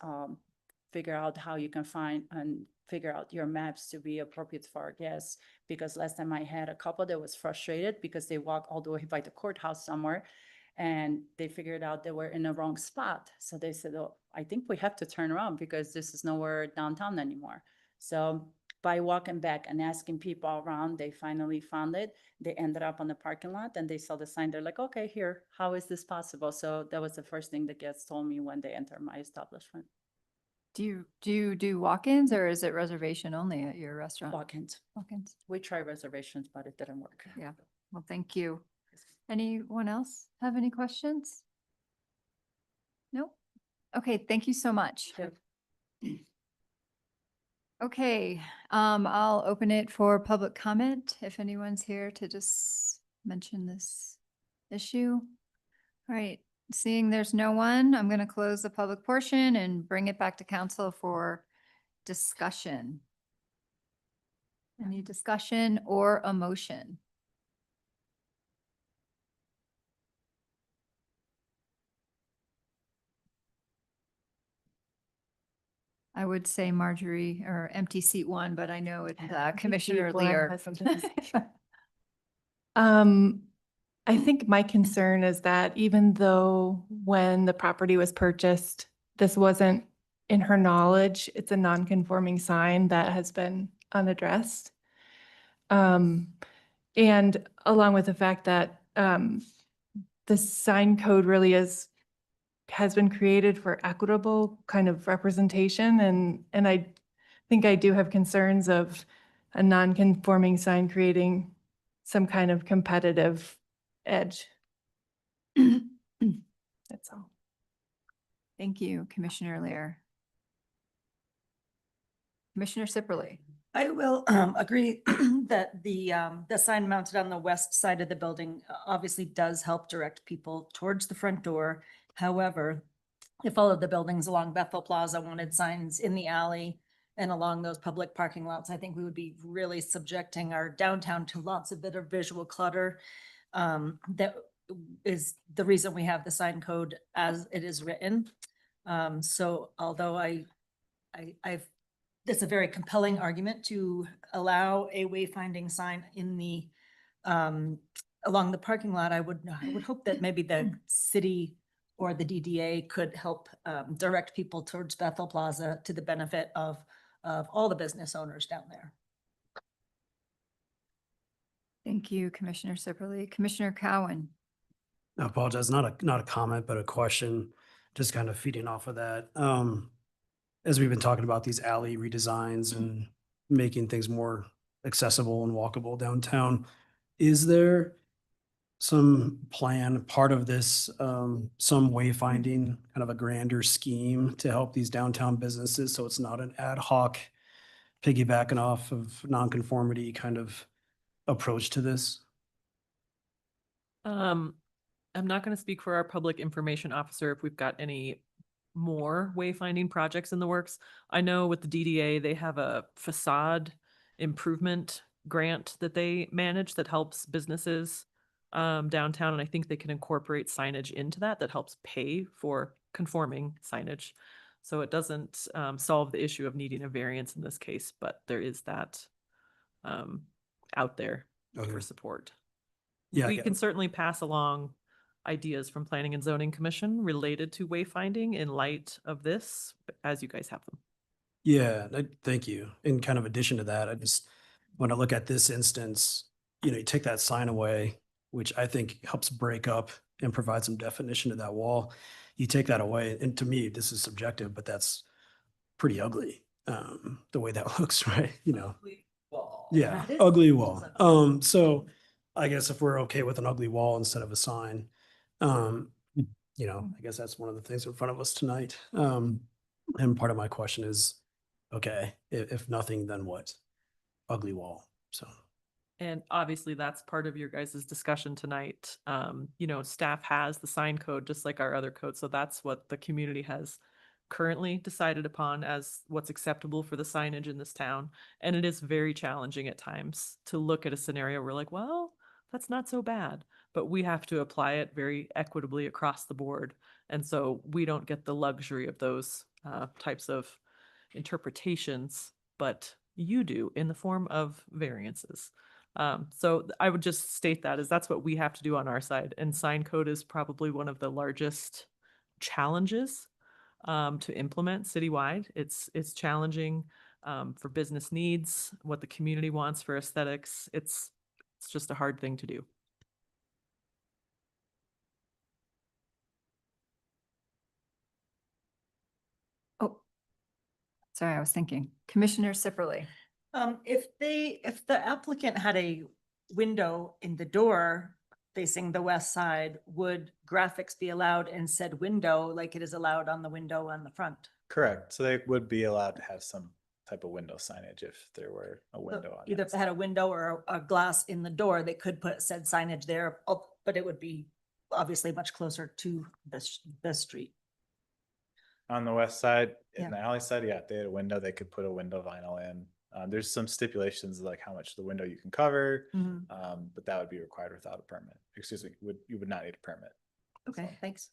figure out how you can find and figure out your maps to be appropriate for our guests. Because last time I had a couple that was frustrated because they walked all the way by the courthouse somewhere and they figured out they were in the wrong spot. So they said, oh, I think we have to turn around because this is nowhere downtown anymore. So by walking back and asking people around, they finally found it. They ended up on the parking lot and they saw the sign. They're like, okay, here, how is this possible? So that was the first thing the guests told me when they entered my establishment. do you do walk-ins or is it reservation only at your restaurant? Walk-ins. Walk-ins. We tried reservations, but it didn't work. Yeah. Well, thank you. Anyone else have any questions? No? Okay, thank you so much. Sure. Okay, I'll open it for public comment if anyone's here to just mention this issue. All right, seeing there's no one, I'm going to close the public portion and bring it back to council for discussion. Any discussion or a motion? I would say Marjorie or empty seat one, but I know it's Commissioner One Lear. has something to say. I think my concern is that even though when the property was purchased, this wasn't in her knowledge, it's a non-conforming sign that has been unaddressed. And along with the fact that the sign code really has been created for equitable kind of representation, and I think I do have concerns of a non-conforming sign creating some kind of competitive edge. That's all. Thank you, Commissioner Lear. Commissioner Sipperly. I will agree that the sign mounted on the west side of the building obviously does help direct people towards the front door. However, if all of the buildings along Bethel Plaza wanted signs in the alley and along those public parking lots, I think we would be really subjecting our downtown to lots of bit of visual clutter. That is the reason we have the sign code as it is written. So although it's a very compelling argument to allow a wayfinding sign in the along the parking lot, I would hope that maybe the city or the DDA could help direct people towards Bethel Plaza to the benefit of all the business owners down there. Thank you, Commissioner Sipperly. Commissioner Cowan. I apologize, not a comment, but a question, just kind of feeding off of that. As we've been talking about these alley redesigns and making things more accessible and walkable downtown, is there some plan, part of this, some wayfinding, kind of a grander scheme to help these downtown businesses so it's not an ad hoc piggybacking off of nonconformity kind of approach to this? I'm not going to speak for our public information officer if we've got any more wayfinding projects in the works. I know with the DDA, they have a facade improvement grant that they manage that helps businesses downtown. And I think they can incorporate signage into that helps pay for conforming signage. So it doesn't solve the issue of needing a variance in this case, but there is that out there Okay. for support. Yeah, We can certainly pass along ideas from Planning and Zoning Commission related to wayfinding in light of this, as you guys have them. yeah, thank you. In kind of addition to that, I just, when I look at this instance, you take that sign away, which I think helps break up and provide some definition to that wall. You take that away, and to me, this is subjective, but that's pretty ugly, the way that looks, right? Yeah, That is ugly ugly. wall. So I guess if we're okay with an ugly wall instead of a sign, I guess that's one of the things in front of us tonight. And part of my question is, okay, if nothing, then what? Ugly wall, so. And obviously that's part of your guys' discussion tonight. Staff has the sign code just like our other code. So that's what the community has currently decided upon as what's acceptable for the signage in this town. And it is very challenging at times to look at a scenario where we're like, well, that's not so bad, but we have to apply it very equitably across the board. And so we don't get the luxury of those types of interpretations, but you do in the form of variances. So I would just state that as that's what we have to do on our side. And sign code is probably one of the largest challenges to implement citywide. It's challenging for business needs, what the community wants for aesthetics. It's just a hard thing to do. Oh, sorry, I was thinking. Commissioner Sipperly. If the applicant had a window in the door facing the west side, would graphics be allowed in said window like it is allowed on the window on the front? Correct. So they would be allowed to have some type of window signage if there were a So window on either that if they had a window or a glass in the door, they could put said signage there, but it would be obviously much closer to the street. On the west side, Yeah. in the alley side, yeah, if they had a window, they could put a window vinyl in. There's some stipulations like how much the window you can cover, but that would be required without a permit. Excuse me, you would not need a permit. Okay, thanks.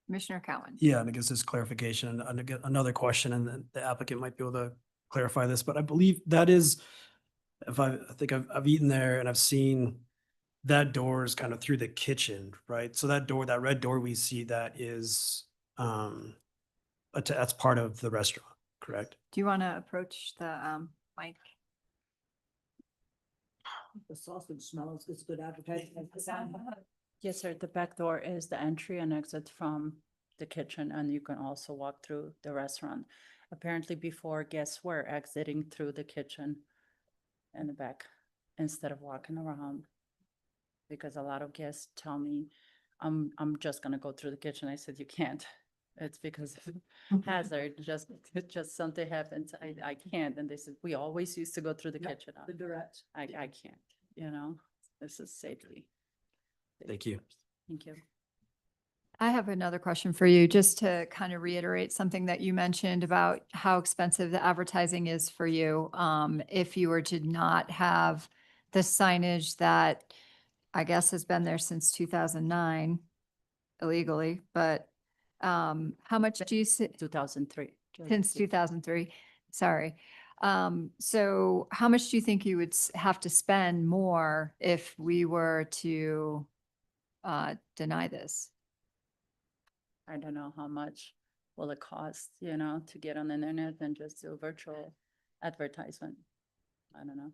Commissioner Cowan. Yeah, and I guess this clarification, and again, another question, and then the applicant might be able to clarify this, but I believe that is, I think I've eaten there and I've seen that door is kind of through the kitchen, right? So that door, that red door we see, that is, that's part of the restaurant, correct? Do you want to approach the mic? The sausage smells, it's good advertising. Yes, sir. The back door is the entry and exit from the kitchen, and you can also walk through the restaurant. Apparently before, guests were exiting through the kitchen in the back instead of walking around. Because a lot of guests tell me, I'm just gonna go through the kitchen. I said, you can't. It's because of hazard, just something happens, I can't. And they said, we always used to go through the kitchen. The direct. I can't, this is safety. Thank you. Thank you. I have another question for you, just to kind of reiterate something that you mentioned about how expensive the advertising is for you. If you were to not have the signage that I guess has been there since 2009 illegally, but how much do you, 2003. since 2003, sorry. So how much do you think you would have to spend more if we were to deny this? I don't know how much will it cost, to get on the internet and just do virtual advertisement. I don't know.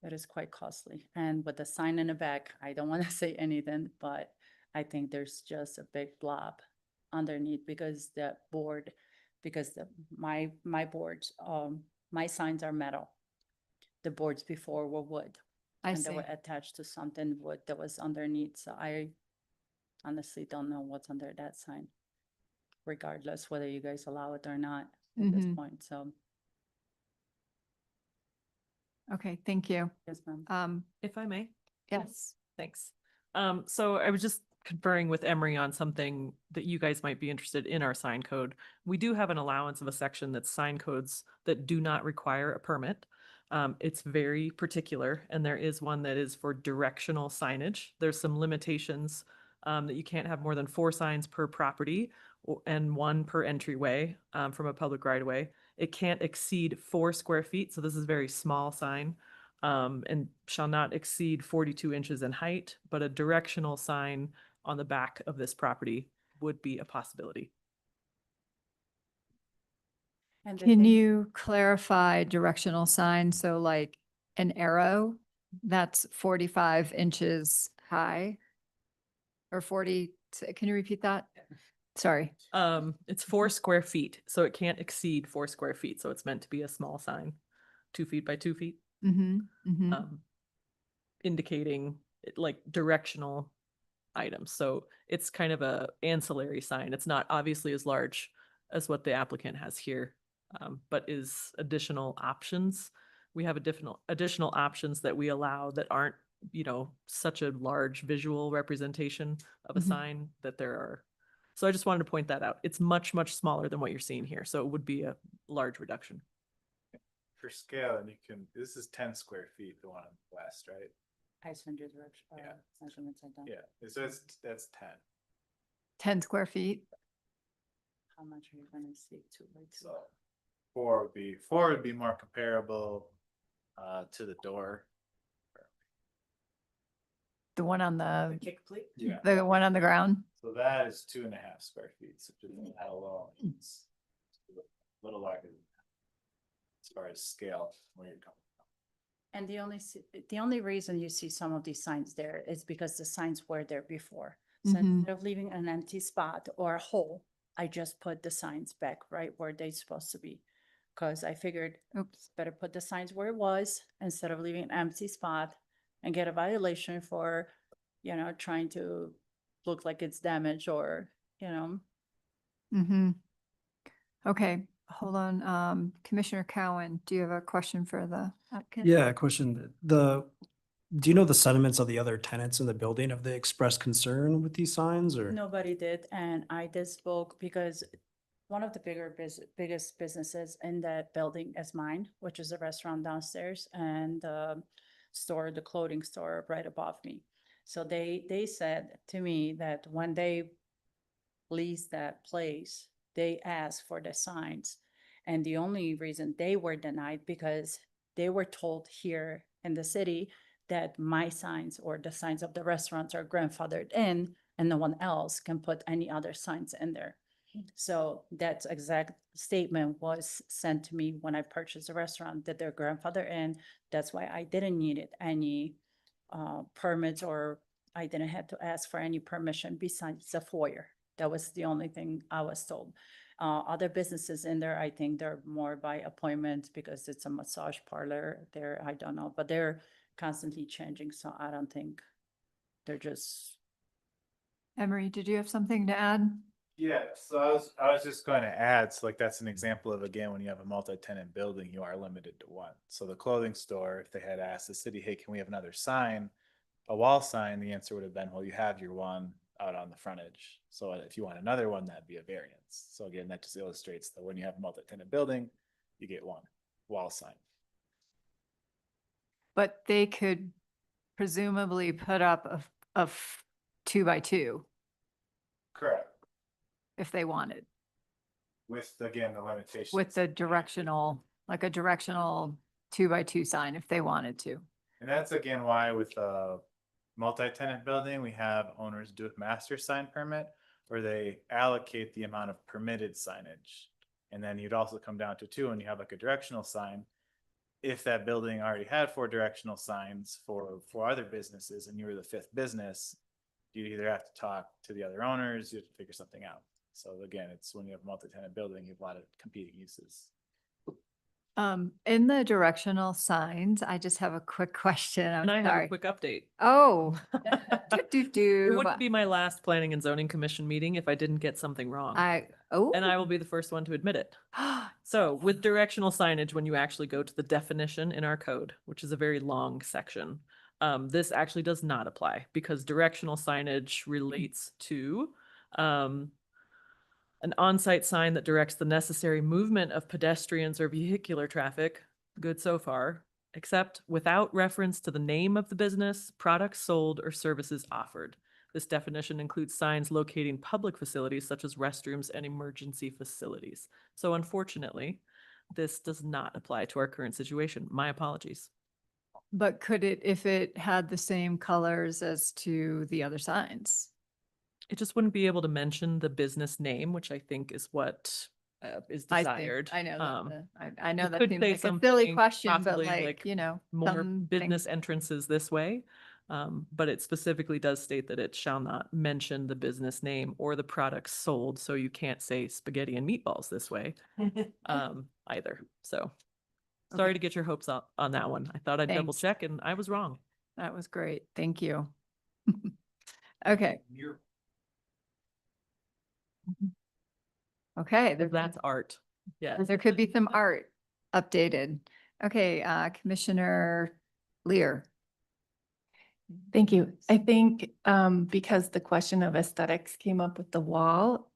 It is quite costly. And with the sign in the back, I don't want to say anything, but I think there's just a big blob underneath because my boards, my signs are metal. The boards before were wood. I And see. they were attached to something wood that was underneath. So I honestly don't know what's under that sign, regardless whether you guys allow it or not. at this Mhm. point, so, Okay, thank you. yes, ma'am. If I may. Yes. Thanks. So I was just conferring with Emery on something that you guys might be interested in our sign code. We do have an allowance of a section that's sign codes that do not require a permit. It's very particular, and there is one that is for directional signage. There's some limitations that you can't have more than 4 signs per property and 1 per entryway from a public right of way. It can't exceed 4 square feet, so this is a very small sign. And shall not exceed 42 inches in height, but a directional sign on the back of this property would be a possibility. And the Can thing- you clarify directional sign? So like an arrow that's 45 inches high? Or 40, can you repeat that? Sorry. It's 4 square feet, so it can't exceed 4 square feet. So it's meant to be a small sign, 2 feet by 2 feet, Mm-hmm, mm-hmm. indicating like directional items. So it's kind of a ancillary sign. It's not obviously as large as what the applicant has here, but is additional options. We have additional options that we allow that aren't, such a large visual representation of a Mhm. sign that there are. So I just wanted to point that out. It's much, much smaller than what you're seeing here. So it would be a large reduction. For scale, and this is 10 square feet, the one on the west, right? I send you direction, Yeah. measurements are done. Yeah, so that's 10. 10 square feet. How much are you gonna see 2 by 2? So four would be more comparable to the door. The one on the, Kick plate? Yeah. the one on the ground. So that is 2.5 square feet. So just that alone, it's a little larger than that as far as scale where you're coming from. And the only reason you see some of these signs there is because the signs were there before. So Mhm. instead of leaving an empty spot or a hole, I just put the signs back right where they're supposed to be. Cause I figured, Oops. better put the signs where it was instead of leaving an empty spot and get a violation for, trying to look like it's damaged or, Mm-hmm. Okay, hold on. Commissioner Cowan, do you have a question for the applicant? Yeah, question. Do you know the sentiments of the other tenants in the building? Have they expressed concern with these signs or? Nobody did, and I did spoke because one of the biggest businesses in that building is mine, which is a restaurant downstairs and the clothing store right above me. So they said to me that when they leased that place, they asked for the signs. And the only reason they were denied because they were told here in the city that my signs or the signs of the restaurants are grandfathered in and no one else can put any other signs in there. So that exact statement was sent to me when I purchased a restaurant that their grandfather in. That's why I didn't need it any permits or I didn't have to ask for any permission besides the foyer. That was the only thing I was told. Other businesses in there, I think they're more by appointment because it's a massage parlor there. I don't know, but they're constantly changing. So I don't think they're just. Emery, did you have something to add? Yeah, so I was just going to add, so like that's an example of, again, when you have a multi-tenant building, you are limited to one. So the clothing store, if they had asked the city, hey, can we have another sign, a wall sign, the answer would have been, well, you have your one out on the frontage. So if you want another one, that'd be a variance. So again, that just illustrates that when you have a multi-tenant building, you get one wall sign. But they could presumably put up a 2 by 2 Correct. if they wanted, With, again, the limitations. with the directional, like a directional 2 by 2 sign if they wanted to. And that's again why with a multi-tenant building, we have owners do a master sign permit where they allocate the amount of permitted signage. And then you'd also come down to 2 and you have like a directional sign. If that building already had 4 directional signs for other businesses and you were the 5th business, you either have to talk to the other owners, you have to figure something out. So again, it's when you have a multi-tenant building, you have a lot of competing uses. In the directional signs, I just have a quick question. I'm And I have a sorry. quick update. Oh. It Do. wouldn't be my last planning and zoning commission meeting if I didn't get something wrong. And I will be the first one to admit it. So with directional signage, when you actually go to the definition in our code, which is a very long section, this actually does not apply because directional signage relates to an on-site sign that directs the necessary movement of pedestrians or vehicular traffic, good so far, except without reference to the name of the business, products sold, or services offered. This definition includes signs locating public facilities such as restrooms and emergency facilities. So unfortunately, this does not apply to our current situation. My apologies. But could it, if it had the same colors as to the other signs? It just wouldn't be able to mention the business name, which I think is what is desired. I know that. I know you that could seems say like a silly something question, but possibly like, you know, more some business things- entrances this way. But it specifically does state that it shall not mention the business name or the products sold. So you can't say spaghetti and meatballs this way either. So sorry to get your hopes up on that one. I thought I'd double Thanks. check and I was wrong. That was great. Thank you. Okay. Okay. That's art. Yeah. There could be some art updated. Okay, Commissioner Lear. Thank you. I think because the question of aesthetics came up with the wall,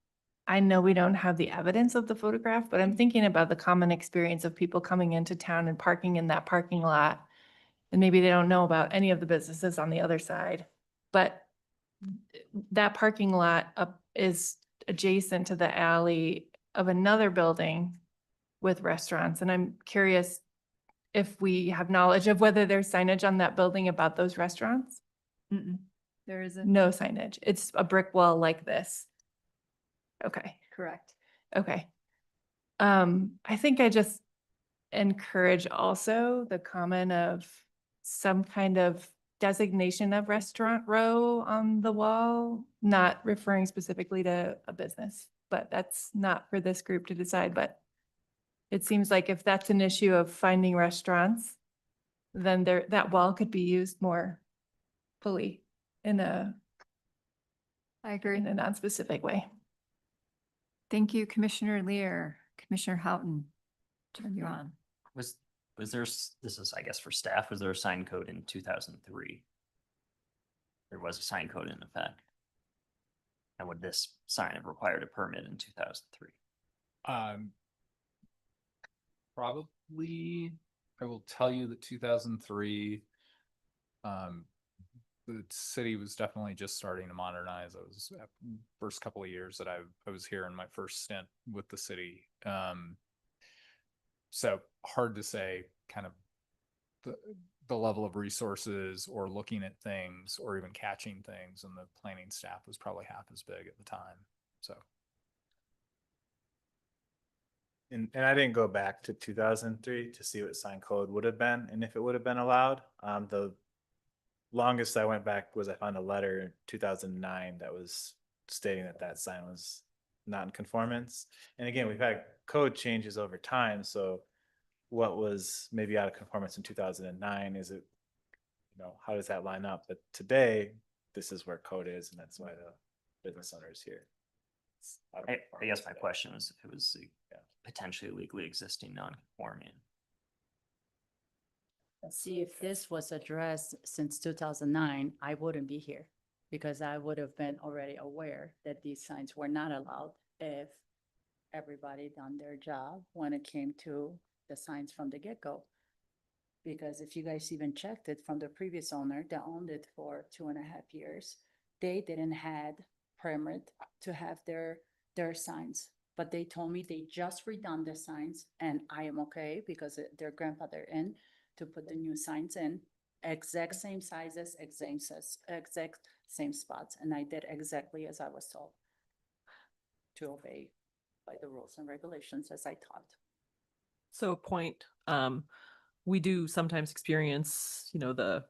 I know we don't have the evidence of the photograph, but I'm thinking about the common experience of people coming into town and parking in that parking lot. And maybe they don't know about any of the businesses on the other side, but that parking lot up is adjacent to the alley of another building with restaurants. And I'm curious if we have knowledge of whether there's signage on that building about those restaurants. There isn't. No signage. It's a brick wall like this. Okay. Correct. Okay. I think I just encourage also the comment of some kind of designation of restaurant row on the wall, not referring specifically to a business, but that's not for this group to decide. But it seems like if that's an issue of finding restaurants, then that wall could be used more fully in a I agree. non-specific way. Thank you, Commissioner Lear. Commissioner Houghton, turn you on. Was there, this is, I guess, for staff, was there a sign code in 2003? There was a sign code in effect. And would this sign have required a permit in 2003? Probably, I will tell you that 2003, the city was definitely just starting to modernize. I was first couple of years that I was here in my first stint with the city. So hard to say kind of the level of resources or looking at things or even catching things, and the planning staff was probably half as big at the time. So. And I didn't go back to 2003 to see what sign code would have been and if it would have been allowed. The longest I went back was I found a letter in 2009 that was stating that that sign was not in conformance. And again, we've had code changes over time. So what was maybe out of conformance in 2009, is it, how does that line up? But today, this is where code is, and that's why the business owner is here. I guess my question was if it was potentially legally existing non-conforming. See, if this was addressed since 2009, I wouldn't be here because I would have been already aware that these signs were not allowed if everybody done their job when it came to the signs from the get-go. Because if you guys even checked it from the previous owner that owned it for 2.5 years, they didn't had permit to have their signs. But they told me they just redone the signs, and I am okay because their grandfather in to put the new signs in, exact same sizes, exact same spots. And I did exactly as I was told to obey by the rules and regulations as I taught. So point, we do sometimes experience, the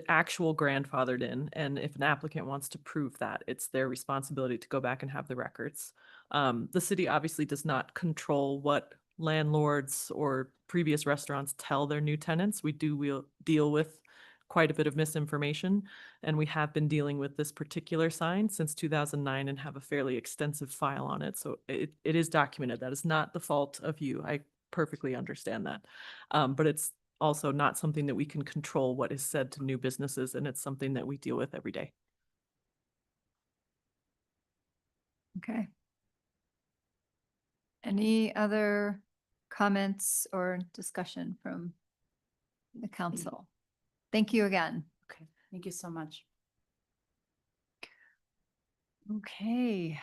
actual grandfathered in, and if an applicant wants to prove that, it's their responsibility to go back and have the records. The city obviously does not control what landlords or previous restaurants tell their new tenants. We do deal with quite a bit of misinformation, and we have been dealing with this particular sign since 2009 and have a fairly extensive file on it. So it is documented. That is not the fault of you. I perfectly understand that. But it's also not something that we can control what is said to new businesses, and it's something that we deal with every day. Okay. Any other comments or discussion from the council? Thank you again. Okay, thank you so much. Okay.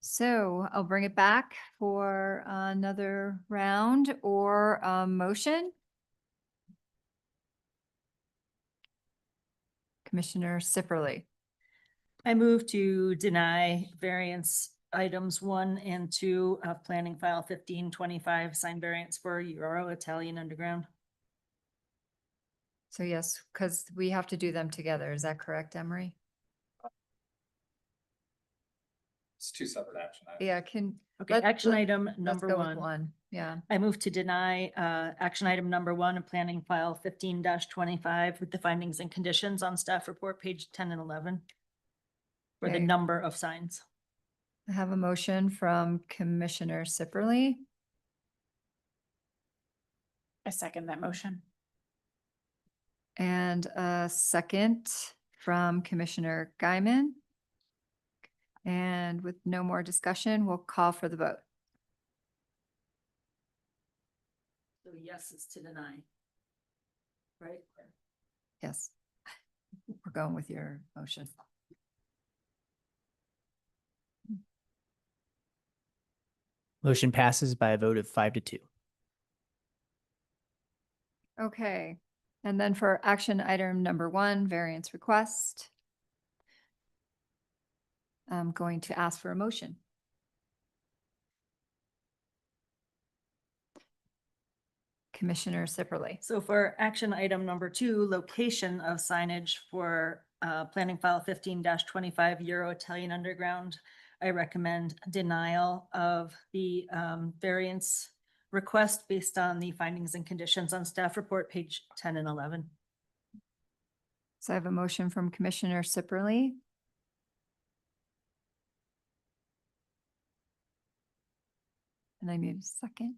So I'll bring it back for another round or a motion. Commissioner Sipperly. I move to deny variance items 1 and 2 of planning file 1525, sign variance for Euro Italian Underground. So yes, because we have to do them together. Is that correct, Emery? It's two separate action items. Yeah, can. Okay, let's- action let- item let's number go with 1. One, yeah. I move to deny action item number 1 of planning file 15-25 with the findings and conditions on staff report, page 10 and 11. For the Okay. number of signs. I have a motion from Commissioner Sipperly I second that motion. and a second from Commissioner Guyman. And with no more discussion, we'll call for the vote. So yes is to deny. Right? Yes. We're going with your motion. Motion passes by a vote of 5-2. Okay, and then for action item number 1, variance request. I'm going to ask for a motion. Commissioner Sipperly. So for action item number 2, location of signage for planning file 15-25 Euro Italian Underground, I recommend denial of the variance request based on the findings and conditions on staff report, page 10 and 11. So I have a motion from Commissioner Sipperly. And I need a second.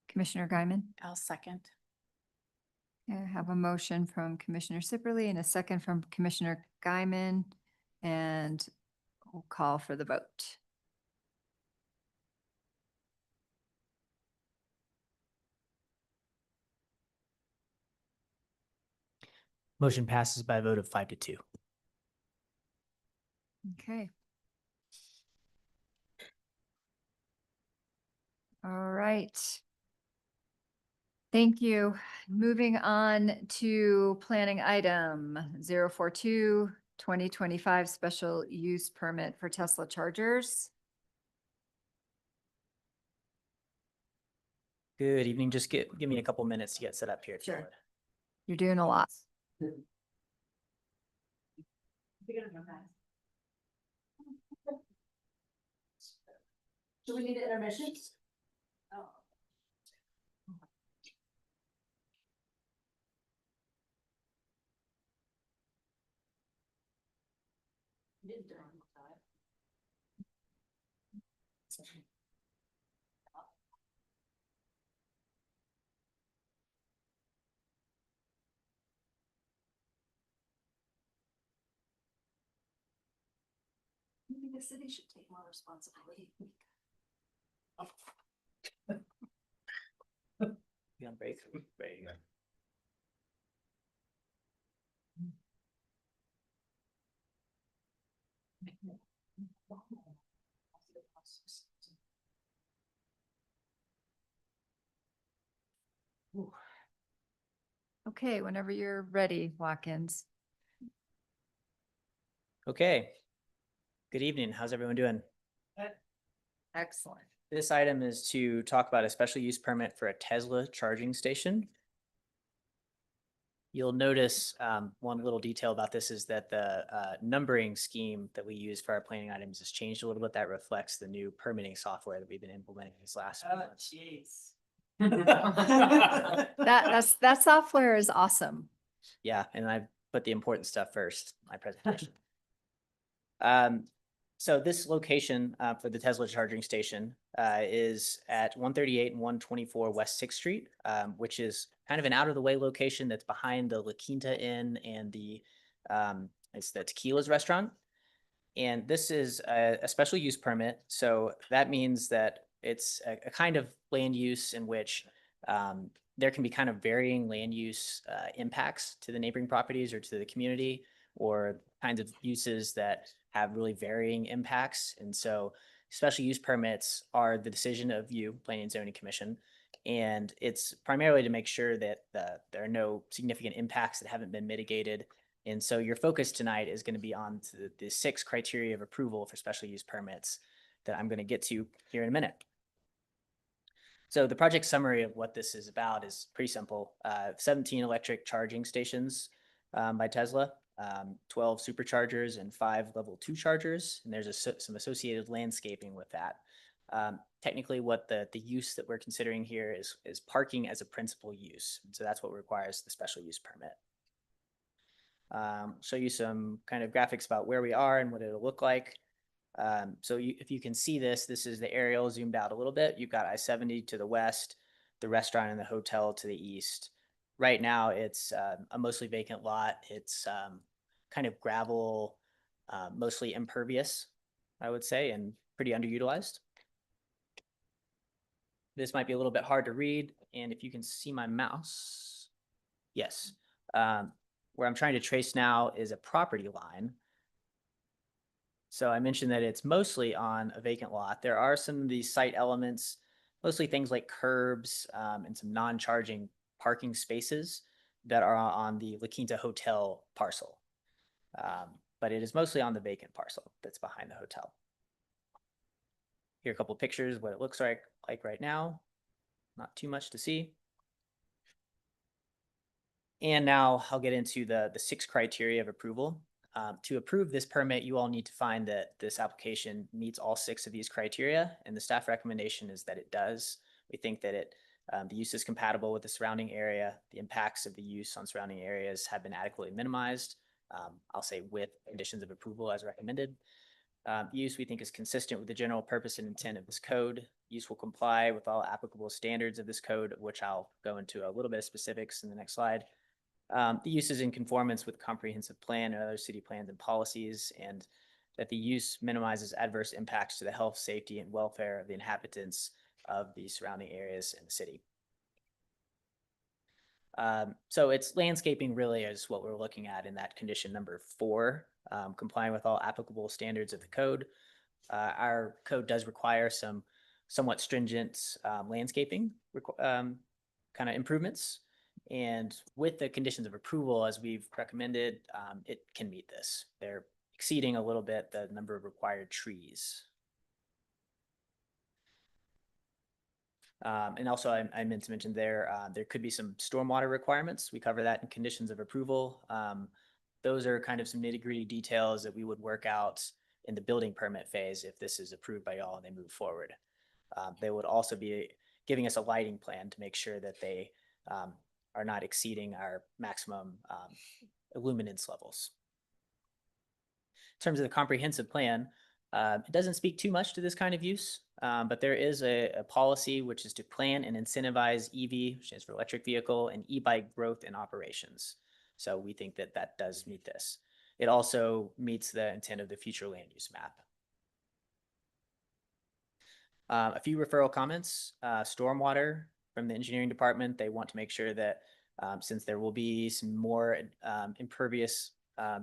Commissioner Guyman. I'll second. I have a motion from Commissioner Sipperly and a second from Commissioner Guyman, and we'll call for the vote. Motion passes by a vote of 5-2. Okay. All right. Thank you. Moving on to planning item 042-2025 special use permit for Tesla chargers. Good evening. Just give me a couple minutes to get set up here. if you Sure. would. You're doing a lot. Do we need intermission? Oh. Maybe the city should take more responsibility. Be on break. Okay, whenever you're ready, Watkins. Okay. Good evening. How's everyone doing? Excellent. This item is to talk about a special use permit for a Tesla charging station. You'll notice one little detail about this is that the numbering scheme that we use for our planning items has changed a little bit. That reflects the new permitting software that we've been implementing these last few months. That software is awesome. Yeah, and I put the important stuff first, in my presentation. So this location for the Tesla charging station is at 138 and 124 West 6th Street, which is kind of an out of the way location that's behind the La Quinta Inn and it's the Tequila's restaurant. And this is a special use permit. So that means that it's a kind of land use in which there can be kind of varying land use impacts to the neighboring properties or to the community, or kinds of uses that have really varying impacts. And so special use permits are the decision of you, Planning and Zoning Commission. And it's primarily to make sure that there are no significant impacts that haven't been mitigated. And so your focus tonight is going to be on the 6 criteria of approval for special use permits that I'm going to get to here in a minute. So the project summary of what this is about is pretty simple. 17 electric charging stations by Tesla, 12 superchargers and 5 level 2 chargers. And there's some associated landscaping with that. Technically, what the use that we're considering here is parking as a principal use. And so that's what requires the special use permit. Show you some kind of graphics about where we are and what it'll look like. So if you can see this is the aerial zoomed out a little bit. You've got I-70 to the west, the restaurant and the hotel to the east. Right now, it's a mostly vacant lot. It's kind of gravel, mostly impervious, I would say, and pretty underutilized. This might be a little bit hard to read. And if you can see my mouse, yes. Where I'm trying to trace now is a property line. So I mentioned that it's mostly on a vacant lot. There are some of these site elements, mostly things like curbs and some non-charging parking spaces that are on the La Quinta Hotel parcel. But it is mostly on the vacant parcel that's behind the hotel. Here are a couple of pictures of what it looks like right now. Not too much to see. And now I'll get into the 6 criteria of approval. To approve this permit, you all need to find that this application meets all 6 of these criteria, and the staff recommendation is that it does. We think that the use is compatible with the surrounding area. The impacts of the use on surrounding areas have been adequately minimized. I'll say with conditions of approval as recommended. Use we think is consistent with the general purpose and intent of this code. Use will comply with all applicable standards of this code, which I'll go into a little bit of specifics in the next slide. The use is in conformance with comprehensive plan and other city plans and policies, and that the use minimizes adverse impacts to the health, safety, and welfare of the inhabitants of the surrounding areas in the city. So it's landscaping really is what we're looking at in that condition number 4, complying with all applicable standards of the code. Our code does require some somewhat stringent landscaping kind of improvements. And with the conditions of approval, as we've recommended, it can meet this. They're exceeding a little bit the number of required trees. And also, I meant to mention there could be some stormwater requirements. We cover that in conditions of approval. Those are kind of some nitty-gritty details that we would work out in the building permit phase if this is approved by y'all and they move forward. They would also be giving us a lighting plan to make sure that they are not exceeding our maximum illuminance levels. In terms of the comprehensive plan, it doesn't speak too much to this kind of use, but there is a policy which is to plan and incentivize EV, which stands for electric vehicle, and e-bike growth and operations. So we think that that does meet this. It also meets the intent of the future land use map. A few referral comments, stormwater from the engineering department. They want to make sure that since there will be some more impervious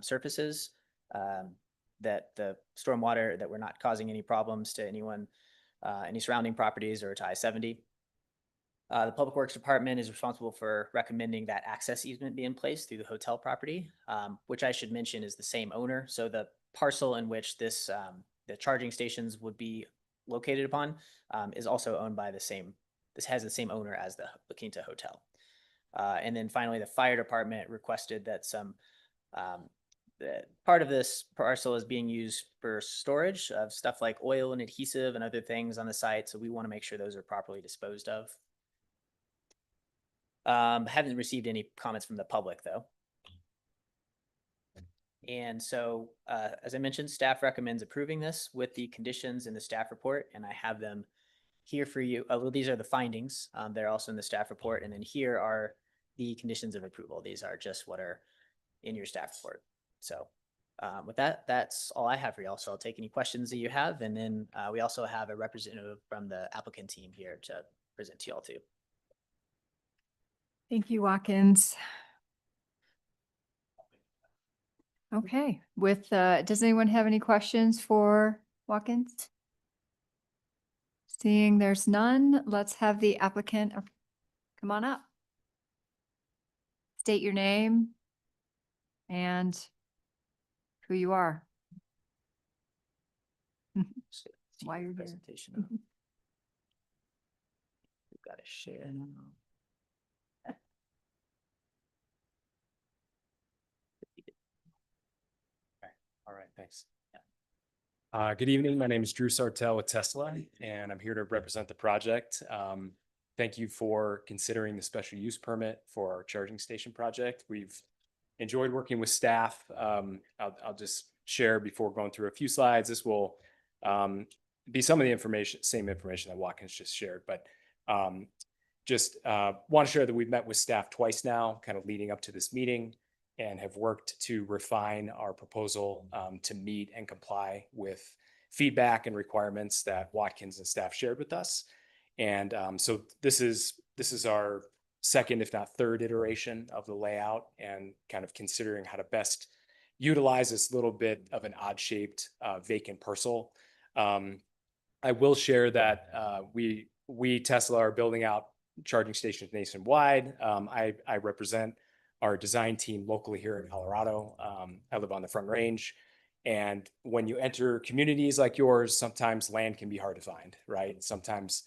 surfaces, that the stormwater, that we're not causing any problems to anyone, any surrounding properties or to I-70. The Public Works Department is responsible for recommending that access easement be in place through the hotel property, which I should mention is the same owner. So the parcel in which this the charging stations would be located upon is also owned by the same, this has the same owner as the La Quinta Hotel. And then finally, the fire department requested that that part of this parcel is being used for storage of stuff like oil and adhesive and other things on the site. So we want to make sure those are properly disposed of. Haven't received any comments from the public though. And so, as I mentioned, staff recommends approving this with the conditions in the staff report, and I have them here for you. Well, these are the findings. They're also in the staff report, and then here are the conditions of approval. These are just what are in your staff report. So with that, that's all I have for y'all. So I'll take any questions that you have, and then we also have a representative from the applicant team here to present to y'all too. Thank you, Watkins. Okay, does anyone have any questions for Watkins? Seeing there's none, let's have the applicant come on up. State your name and who you are. Why you're here. Presentation. We've got to share now. All right, thanks. Good evening. My name is Drew Sartell with Tesla, and I'm here to represent the project. Thank you for considering the special use permit for our charging station project. We've enjoyed working with staff. I'll just share before going through a few slides. This will be some of the same information that Watkins just shared, but just want to share that we've met with staff twice now, kind of leading up to this meeting, and have worked to refine our proposal to meet and comply with feedback and requirements that Watkins and staff shared with us. And so this is our second, if not third iteration of the layout, and kind of considering how to best utilize this little bit of an odd shaped vacant parcel. I will share that we Tesla are building out charging stations nationwide. I represent our design team locally here in Colorado. I live on the Front Range. And when you enter communities like yours, sometimes land can be hard to find, right? Sometimes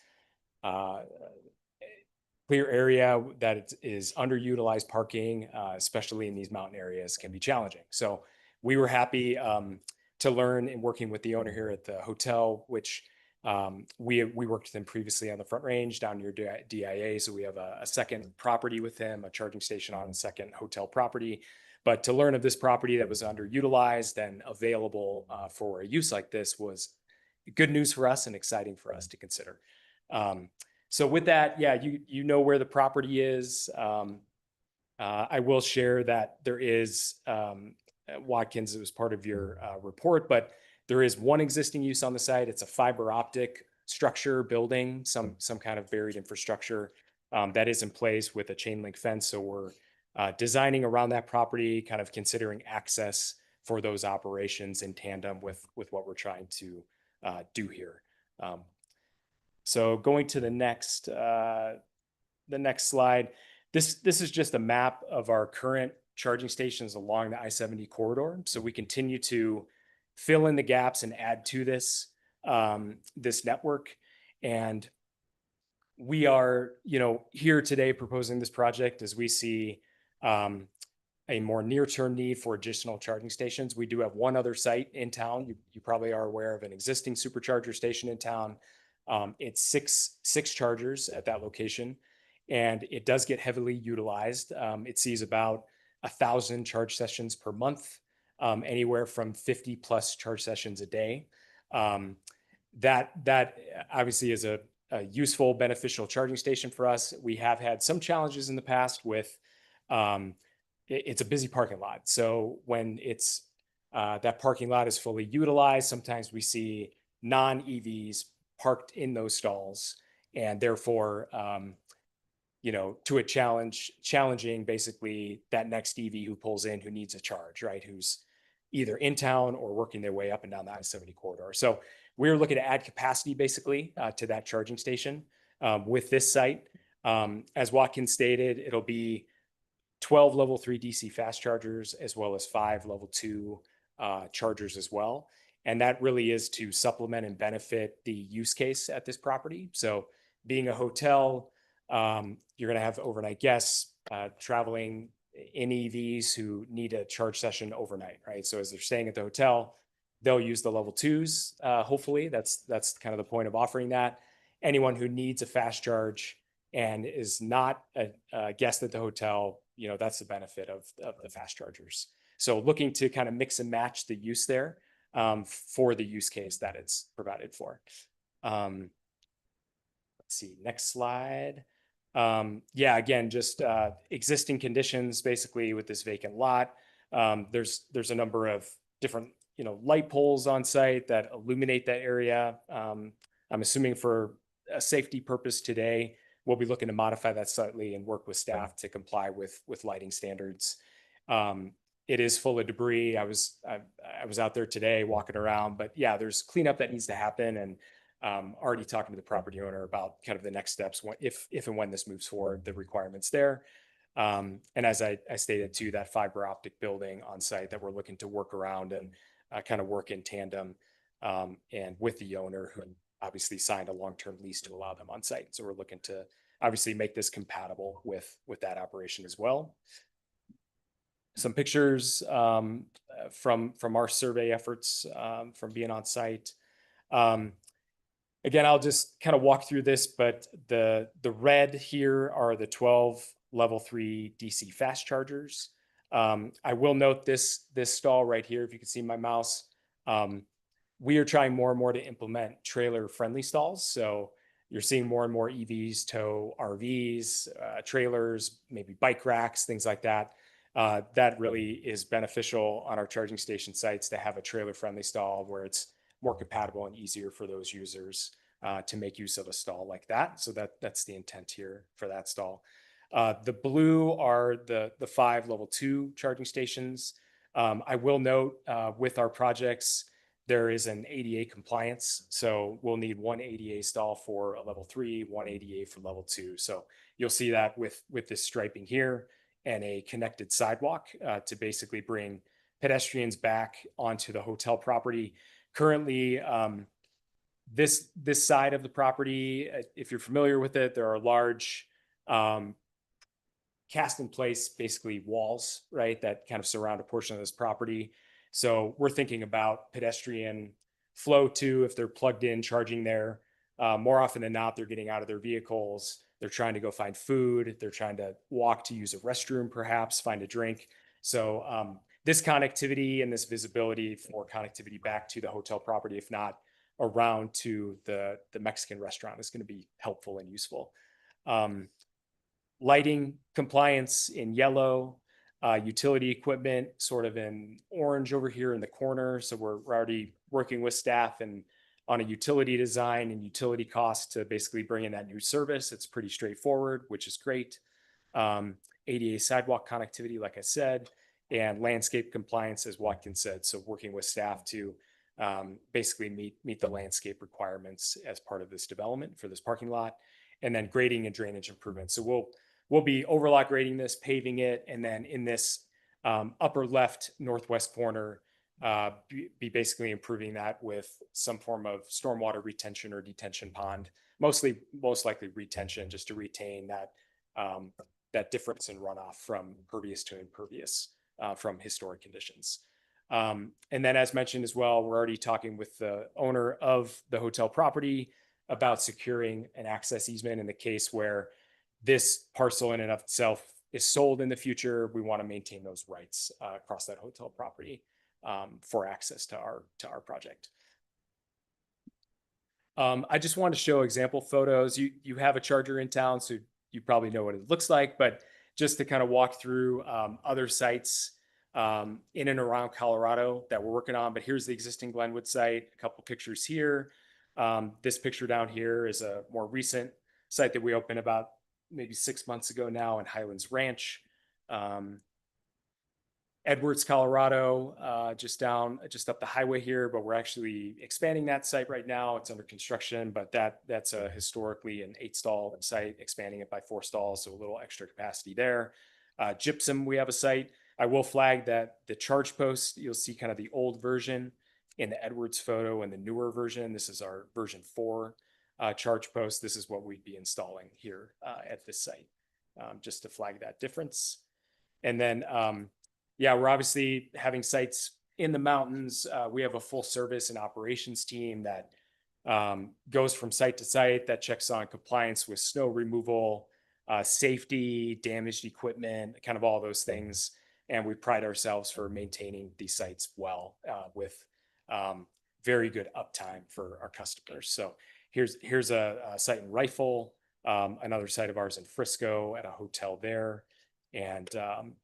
clear area that is underutilized parking, especially in these mountain areas, can be challenging. So we were happy to learn in working with the owner here at the hotel, which we worked with him previously on the Front Range down near DIA. So we have a second property with him, a charging station on a second hotel property. But to learn of this property that was underutilized and available for a use like this was good news for us and exciting for us to consider. So with that, yeah, you know where the property is. I will share that there is, Watkins, it was part of your report, but there is one existing use on the site. It's a fiber optic structure building, some kind of buried infrastructure that is in place with a chain link fence. So we're designing around that property, kind of considering access for those operations in tandem with what we're trying to do here. So going to the next slide, this is just a map of our current charging stations along the I-70 corridor. So we continue to fill in the gaps and add to this network. And we are, here today proposing this project as we see a more near-term need for additional charging stations. We do have one other site in town. You probably are aware of an existing supercharger station in town. It's six chargers at that location, and it does get heavily utilized. It sees about 1,000 charge sessions per month, anywhere from 50 plus charge sessions a day. That obviously is a useful, beneficial charging station for us. We have had some challenges in the past with, it's a busy parking lot. So when that parking lot is fully utilized, sometimes we see non-EVs parked in those stalls, and therefore, to a challenging basically that next EV who pulls in, who needs a charge, right? Who's either in town or working their way up and down the I-70 corridor. So we're looking to add capacity basically to that charging station with this site. As Watkins stated, it'll be 12 level 3 DC fast chargers, as well as 5 level 2 chargers as well. And that really is to supplement and benefit the use case at this property. So being a hotel, you're going to have overnight guests, traveling in EVs who need a charge session overnight, right? So as they're staying at the hotel, they'll use the level twos. Hopefully, that's kind of the point of offering that. Anyone who needs a fast charge and is not a guest at the hotel, that's the benefit of the fast chargers. So looking to kind of mix and match the use there for the use case that it's provided for. Let's see, next slide. Yeah, again, just existing conditions basically with this vacant lot. There's a number of different light poles on site that illuminate that area. I'm assuming for a safety purpose today, we'll be looking to modify that slightly and work with staff to comply with lighting standards. It is full of debris. I was out there today walking around, but yeah, there's cleanup that needs to happen, and already talking to the property owner about kind of the next steps if and when this moves forward, the requirements there. And as I stated too, that fiber optic building on site that we're looking to work around and kind of work in tandem and with the owner, who obviously signed a long-term lease to allow them on site. So we're looking to obviously make this compatible with that operation as well. Some pictures from our survey efforts from being on site. Again, I'll just kind of walk through this, but the red here are the 12 level 3 DC fast chargers. I will note this stall right here, if you can see my mouse. We are trying more and more to implement trailer friendly stalls. So you're seeing more and more EVs tow RVs, trailers, maybe bike racks, things like that. That really is beneficial on our charging station sites to have a trailer friendly stall where it's more compatible and easier for those users to make use of a stall like that. So that's the intent here for that stall. The blue are the 5 level 2 charging stations. I will note with our projects, there is an ADA compliance. So we'll need 1 ADA stall for a level 3, 1 ADA for level 2. So you'll see that with this striping here and a connected sidewalk to basically bring pedestrians back onto the hotel property. Currently, this side of the property, if you're familiar with it, there are large cast in place, basically walls, right, that kind of surround a portion of this property. So we're thinking about pedestrian flow too, if they're plugged in, charging there. More often than not, they're getting out of their vehicles. They're trying to go find food. They're trying to walk to use a restroom, perhaps find a drink. So this connectivity and this visibility for connectivity back to the hotel property, if not around to the Mexican restaurant, is going to be helpful and useful. Lighting compliance in yellow, utility equipment sort of in orange over here in the corner. So we're already working with staff and on a utility design and utility costs to basically bring in that new service. It's pretty straightforward, which is great. ADA sidewalk connectivity, like I said, and landscape compliance, as Watkins said. So working with staff to basically meet the landscape requirements as part of this development for this parking lot, and then grading and drainage improvements. So we'll be overlap grading this, paving it, and then in this upper left northwest corner, be basically improving that with some form of stormwater retention or detention pond, most likely retention, just to retain that difference in runoff from pervious to impervious from historic conditions. And then, as mentioned as well, we're already talking with the owner of the hotel property about securing an access easement in the case where this parcel in and of itself is sold in the future. We want to maintain those rights across that hotel property for access to our project. I just want to show example photos. You have a charger in town, so you probably know what it looks like, but just to kind of walk through other sites in and around Colorado that we're working on. But here's the existing Glenwood site, a couple pictures here. This picture down here is a more recent site that we opened about maybe 6 months ago now in Highlands Ranch. Edwards, Colorado, just up the highway here, but we're actually expanding that site right now. It's under construction, but that's a historically an 8-stall site, expanding it by 4 stalls, so a little extra capacity there. Gypsum, we have a site. I will flag that the charge post, you'll see kind of the old version in the Edwards photo and the newer version. This is our version 4 charge post. This is what we'd be installing here at this site. just to flag that difference. And then, yeah, we're obviously having sites in the mountains. We have a full service and operations team that goes from site to site, that checks on compliance with snow removal, safety, damaged equipment, kind of all those things. And we pride ourselves for maintaining these sites well, with very good uptime for our customers. So here's a site in Rifle, another site of ours in Frisco at a hotel there. And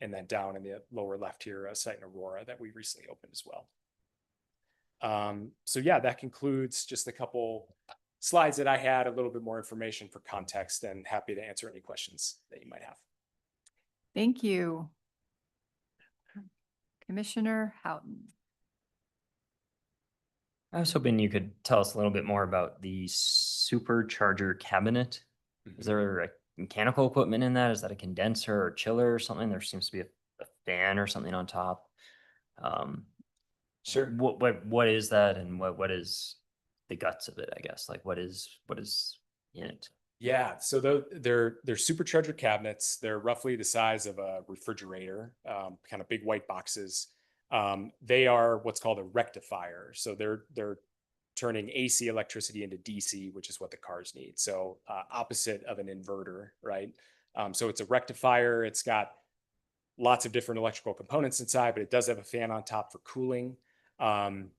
then down in the lower left here, a site in Aurora that we recently opened as well. So yeah, that concludes just a couple slides that I had, a little bit more information for context, and happy to answer any questions that you might have. Thank you. Commissioner Houghton. I was hoping you could tell us a little bit more about the supercharger cabinet. Is there a mechanical equipment in that? Is that a condenser or chiller or something? There seems to be a fan or something on top. Sure. What is that, and what is the guts of it, I guess? Like what is in it? Yeah, so they're supercharger cabinets. They're roughly the size of a refrigerator, kind of big white boxes. They are what's called a rectifier. So they're turning AC electricity into DC, which is what the cars need. So opposite of an inverter, right? So it's a rectifier. It's got lots of different electrical components inside, but it does have a fan on top for cooling. And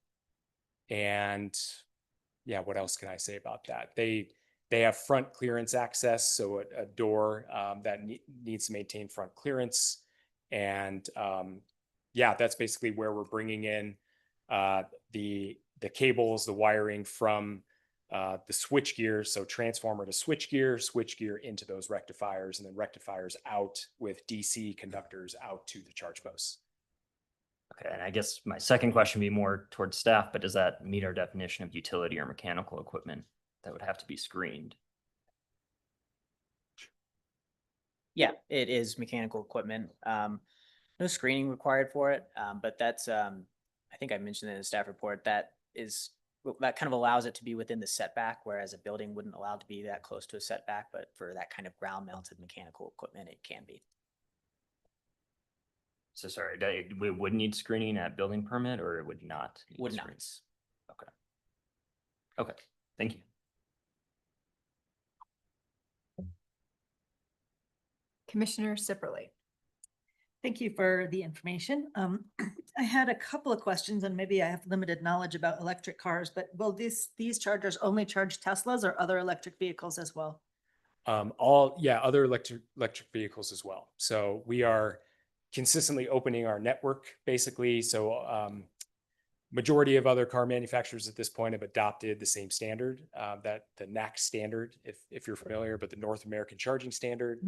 yeah, what else can I say about that? They have front clearance access, so a door that needs to maintain front clearance. And yeah, that's basically where we're bringing in the cables, the wiring from the switchgear, so transformer to switchgear into those rectifiers, and then rectifiers out with DC conductors out to the charge posts. Okay, and I guess my second question would be more towards staff, but does that meet our definition of utility or mechanical equipment that would have to be screened? Yeah, it is mechanical equipment. No screening required for it, but that's, I think I mentioned in the staff report, that kind of allows it to be within the setback, whereas a building wouldn't allow it to be that close to a setback, but for that kind of ground mounted mechanical equipment, it can be. So sorry, we would need screening at building permit, or it would not? Would screening? not. Okay, thank you. Commissioner Sipperly. Thank you for the information. I had a couple of questions, and maybe I have limited knowledge about electric cars, but will these chargers only charge Teslas or other electric vehicles as well? Other electric vehicles as well. So we are consistently opening our network, basically. So majority of other car manufacturers at this point have adopted the same standard, that the NAC standard, if you're familiar, but the North American Charging Standard.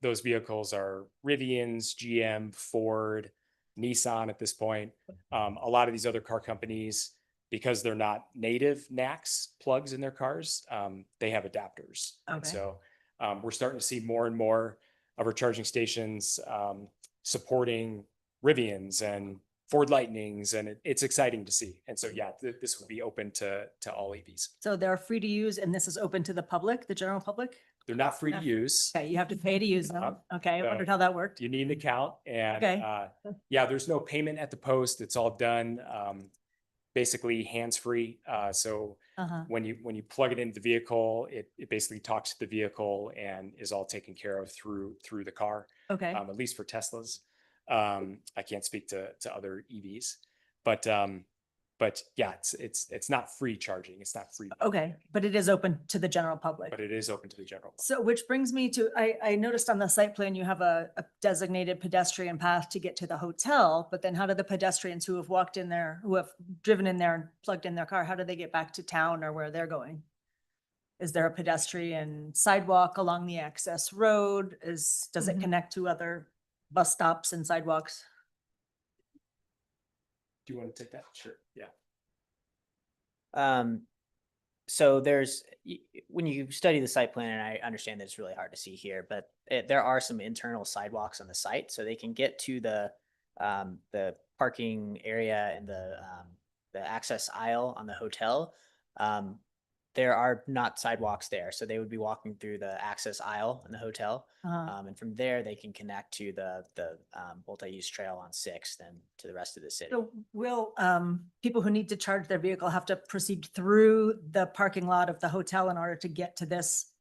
Those vehicles are Rivians, GM, Ford, Nissan at this point. A lot of these other car companies, because they're not native NACS plugs in their cars, they have adapters. Okay. And so we're starting to see more and more of our charging stations supporting Rivians and Ford Lightnings, and it's exciting to see. And so, yeah, this would be open to all EVs. So they're free to use, and this is open to the public, the general public? They're not free to use. Okay, you have to pay to use them. Okay, I So wondered how that worked. You need an account, and Okay. yeah, there's no payment at the post. It's all done basically hands-free. So when you plug it into the vehicle, it basically talks to the vehicle and is all taken care of through the car. Okay. At least for Teslas. I can't speak to other EVs, but yeah, it's not free charging. It's not free. Okay, but it is open to the general public. But it is open to the general public. So which brings me to, I noticed on the site plan, you have a designated pedestrian path to get to the hotel, but then how do the pedestrians who have walked in there, who have driven in there and plugged in their car, how do they get back to town or where they're going? Is there a pedestrian sidewalk along the access road? Does it connect to other bus stops and sidewalks? Do you want to take that? Sure. Yeah. So when you study the site plan, and I understand that it's really hard to see here, but there are some internal sidewalks on the site, so they can get to the parking area and the access aisle on the hotel there are not sidewalks there, so they would be walking through the access aisle in the hotel. And from there, they can connect to the multi-use trail on Sixth and to the rest of the city. So will people who need to charge their vehicle have to proceed through the parking lot of the hotel in order to get to this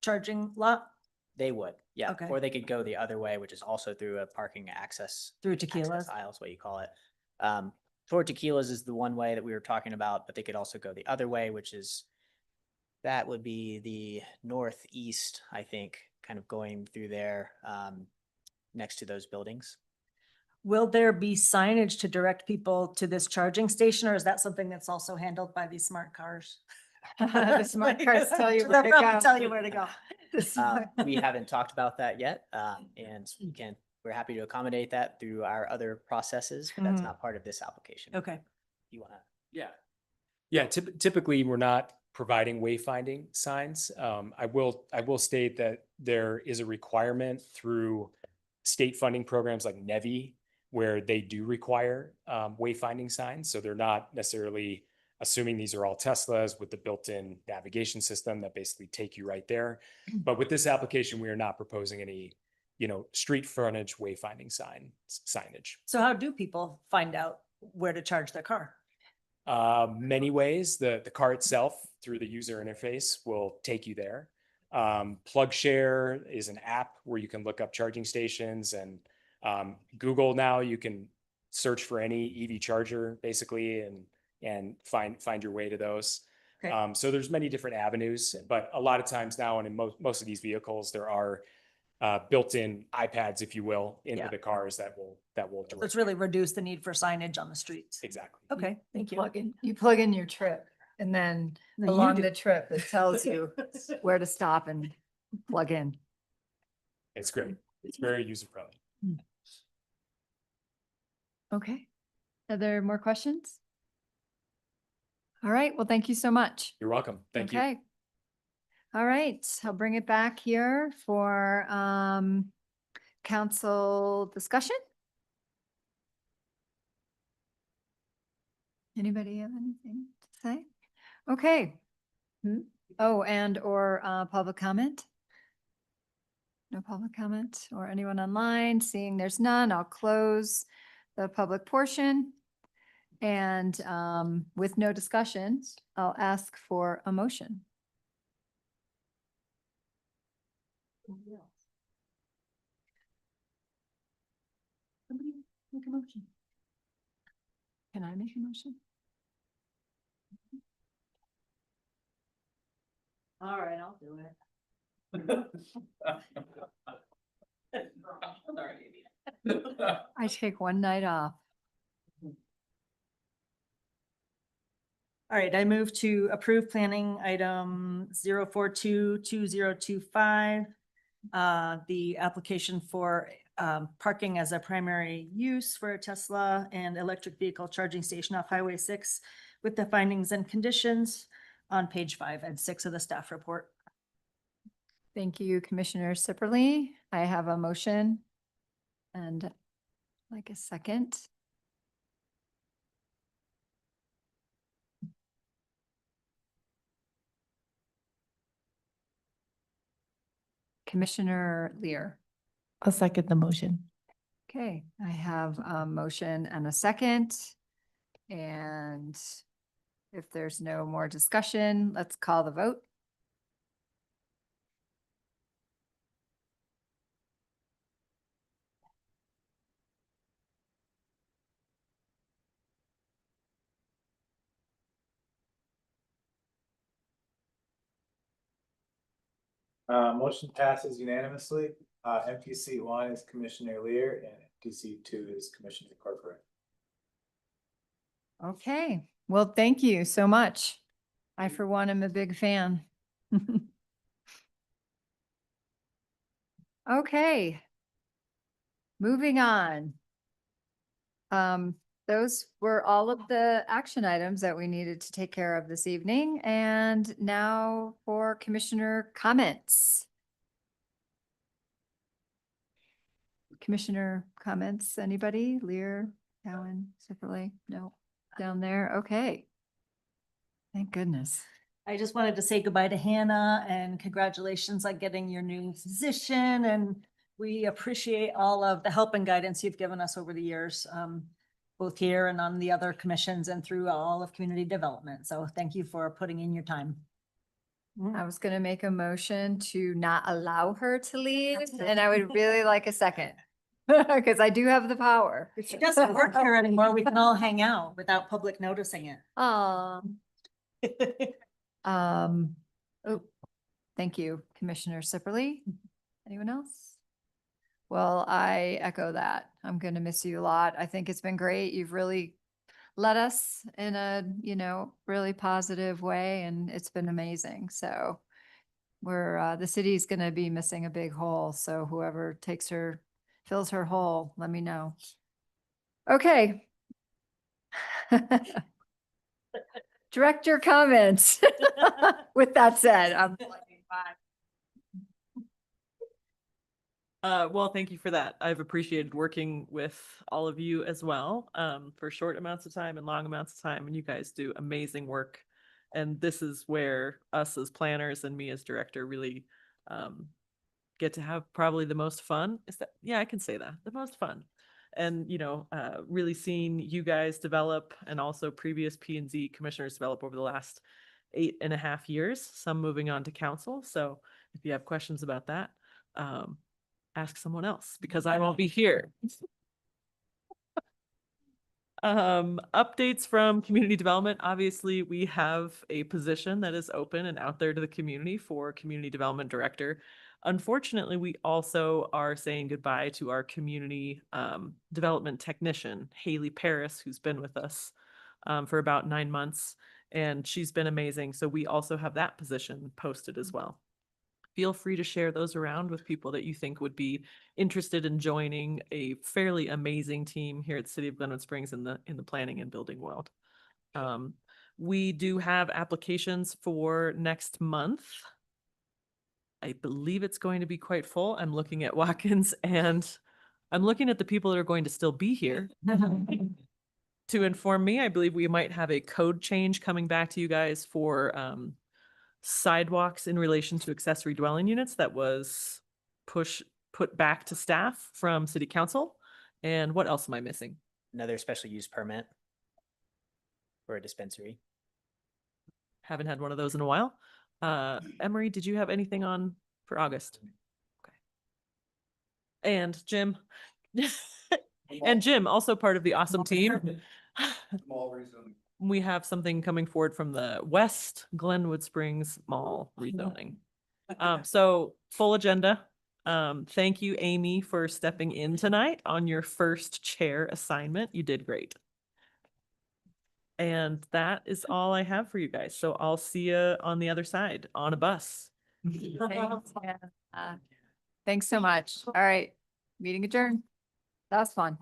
charging lot They would, yeah. Okay. Or they could go the other way, which is also through a parking access through Tequila's? access aisle is what you call it. For Tequila's is the one way that we were talking about, but they could also go the other way, which is, that would be the northeast, I think, kind of going through there, next to those buildings. Will there be signage to direct people to this charging station, or is that something that's also handled by these smart cars? The smart cars tell you where They'll to probably go. tell you where to go. We haven't talked about that yet, and we're happy to accommodate that through our other processes, but that's Mhm. not part of this application. Okay. You wanna? Yeah. Yeah, typically, we're not providing wayfinding signs. I will state that there is a requirement through state funding programs like NEVI, where they do require wayfinding signs. So they're not necessarily assuming these are all Teslas with the built-in navigation system that basically take you right there. But with this application, we are not proposing any, street frontage wayfinding signage. So how do people find out where to charge their car? Many ways. The car itself through the user interface will take you there. PlugShare is an app where you can look up charging stations, and Google now you can search for any EV charger basically and find your way to those. Okay. So there's many different avenues, but a lot of times now, and in most of these vehicles, there are built-in iPads, if you will, into Yeah. the cars that will So it's really reduced the need for signage on the streets. exactly. Okay, thank you. You plug in your trip, and then No, you along do. the trip, it tells you where to stop and plug in. It's great. It's very user friendly. Okay. Are there more questions? All right. Well, thank you so much. You're welcome. Thank you. Okay. All right. I'll bring it back here for council discussion. Anybody have anything to say? Okay. Oh, and or public comment? No public comment or anyone online? Seeing there's none, I'll close the public portion. And with no discussion, I'll ask for a motion. Somebody make a motion. Can I make a motion? All right, I'll do it. I take one night off. All right, I move to approve planning item 0422025. The application for parking as a primary use for a Tesla and electric vehicle charging station off Highway 6 with the findings and conditions on page 5 and 6 of the staff report. Thank you, Commissioner Sipperly. I have a motion and like a second. Commissioner Lear. I'll second the motion. Okay, I have a motion and a second. And if there's no more discussion, let's call the vote. Motion passes unanimously. MPC 1 is Commissioner Lear and MPC 2 is Commissioner Corcoran. Okay, well, thank you so much. I, for one, am a big fan. Okay. Moving on. Those were all of the action items that we needed to take care of this evening. And now for commissioner comments. Commissioner comments, anybody? Lear, Cowan, Sipperly? No, down there. Okay. Thank goodness. I just wanted to say goodbye to Hannah and congratulations on getting your new position. And we appreciate all of the help and guidance you've given us over the years, both here and on the other commissions and through all of community development. So thank you for putting in your time. I was gonna make a motion to not allow her to leave, and I would really like a second. Because I do have the power. She doesn't work here anymore. We can all hang out without public noticing it. Oh, thank you, Commissioner Sipperly. Anyone else? Well, I echo that. I'm gonna miss you a lot. I think it's been great. You've really led us in a, really positive way, and it's been amazing. So the city's gonna be missing a big hole. So whoever fills her hole, let me know. Okay. Director comments. With that said, Well, thank you for that. I've appreciated working with all of you as well, for short amounts of time and long amounts of time, and you guys do amazing work. And this is where us as planners and me as director really get to have probably the most fun. Yeah, I can say that, the most fun. And, really seeing you guys develop and also previous P&Z commissioners develop over the last 8.5 years, some moving on to council. So if you have questions about that, ask someone else because I won't be here. Updates from community development. Obviously, we have a position that is open and out there to the community for community development director. Unfortunately, we also are saying goodbye to our community development technician, Haley Paris, who's been with us for about 9 months, and she's been amazing. So we also have that position posted as well. Feel free to share those around with people that you think would be interested in joining a fairly amazing team here at City of Glenwood Springs in the planning and building world. We do have applications for next month. I believe it's going to be quite full. I'm looking at Watkins and I'm looking at the people that are going to still be here. To inform me, I believe we might have a code change coming back to you guys for sidewalks in relation to accessory dwelling units that was put back to staff from city council. And what else am I missing? Another special use permit for a dispensary. Haven't had one of those in a while. Emery, did you have anything on for August? Okay. And Jim, and Jim, also part of the awesome team. We have something coming forward from the West Glenwood Springs Mall rezoning. So full agenda. Thank you, Amy, for stepping in tonight on your first chair assignment. You did great. And that is all I have for you guys. So I'll see you on the other side on a bus. Thanks so much. All right, meeting adjourned. That was fun.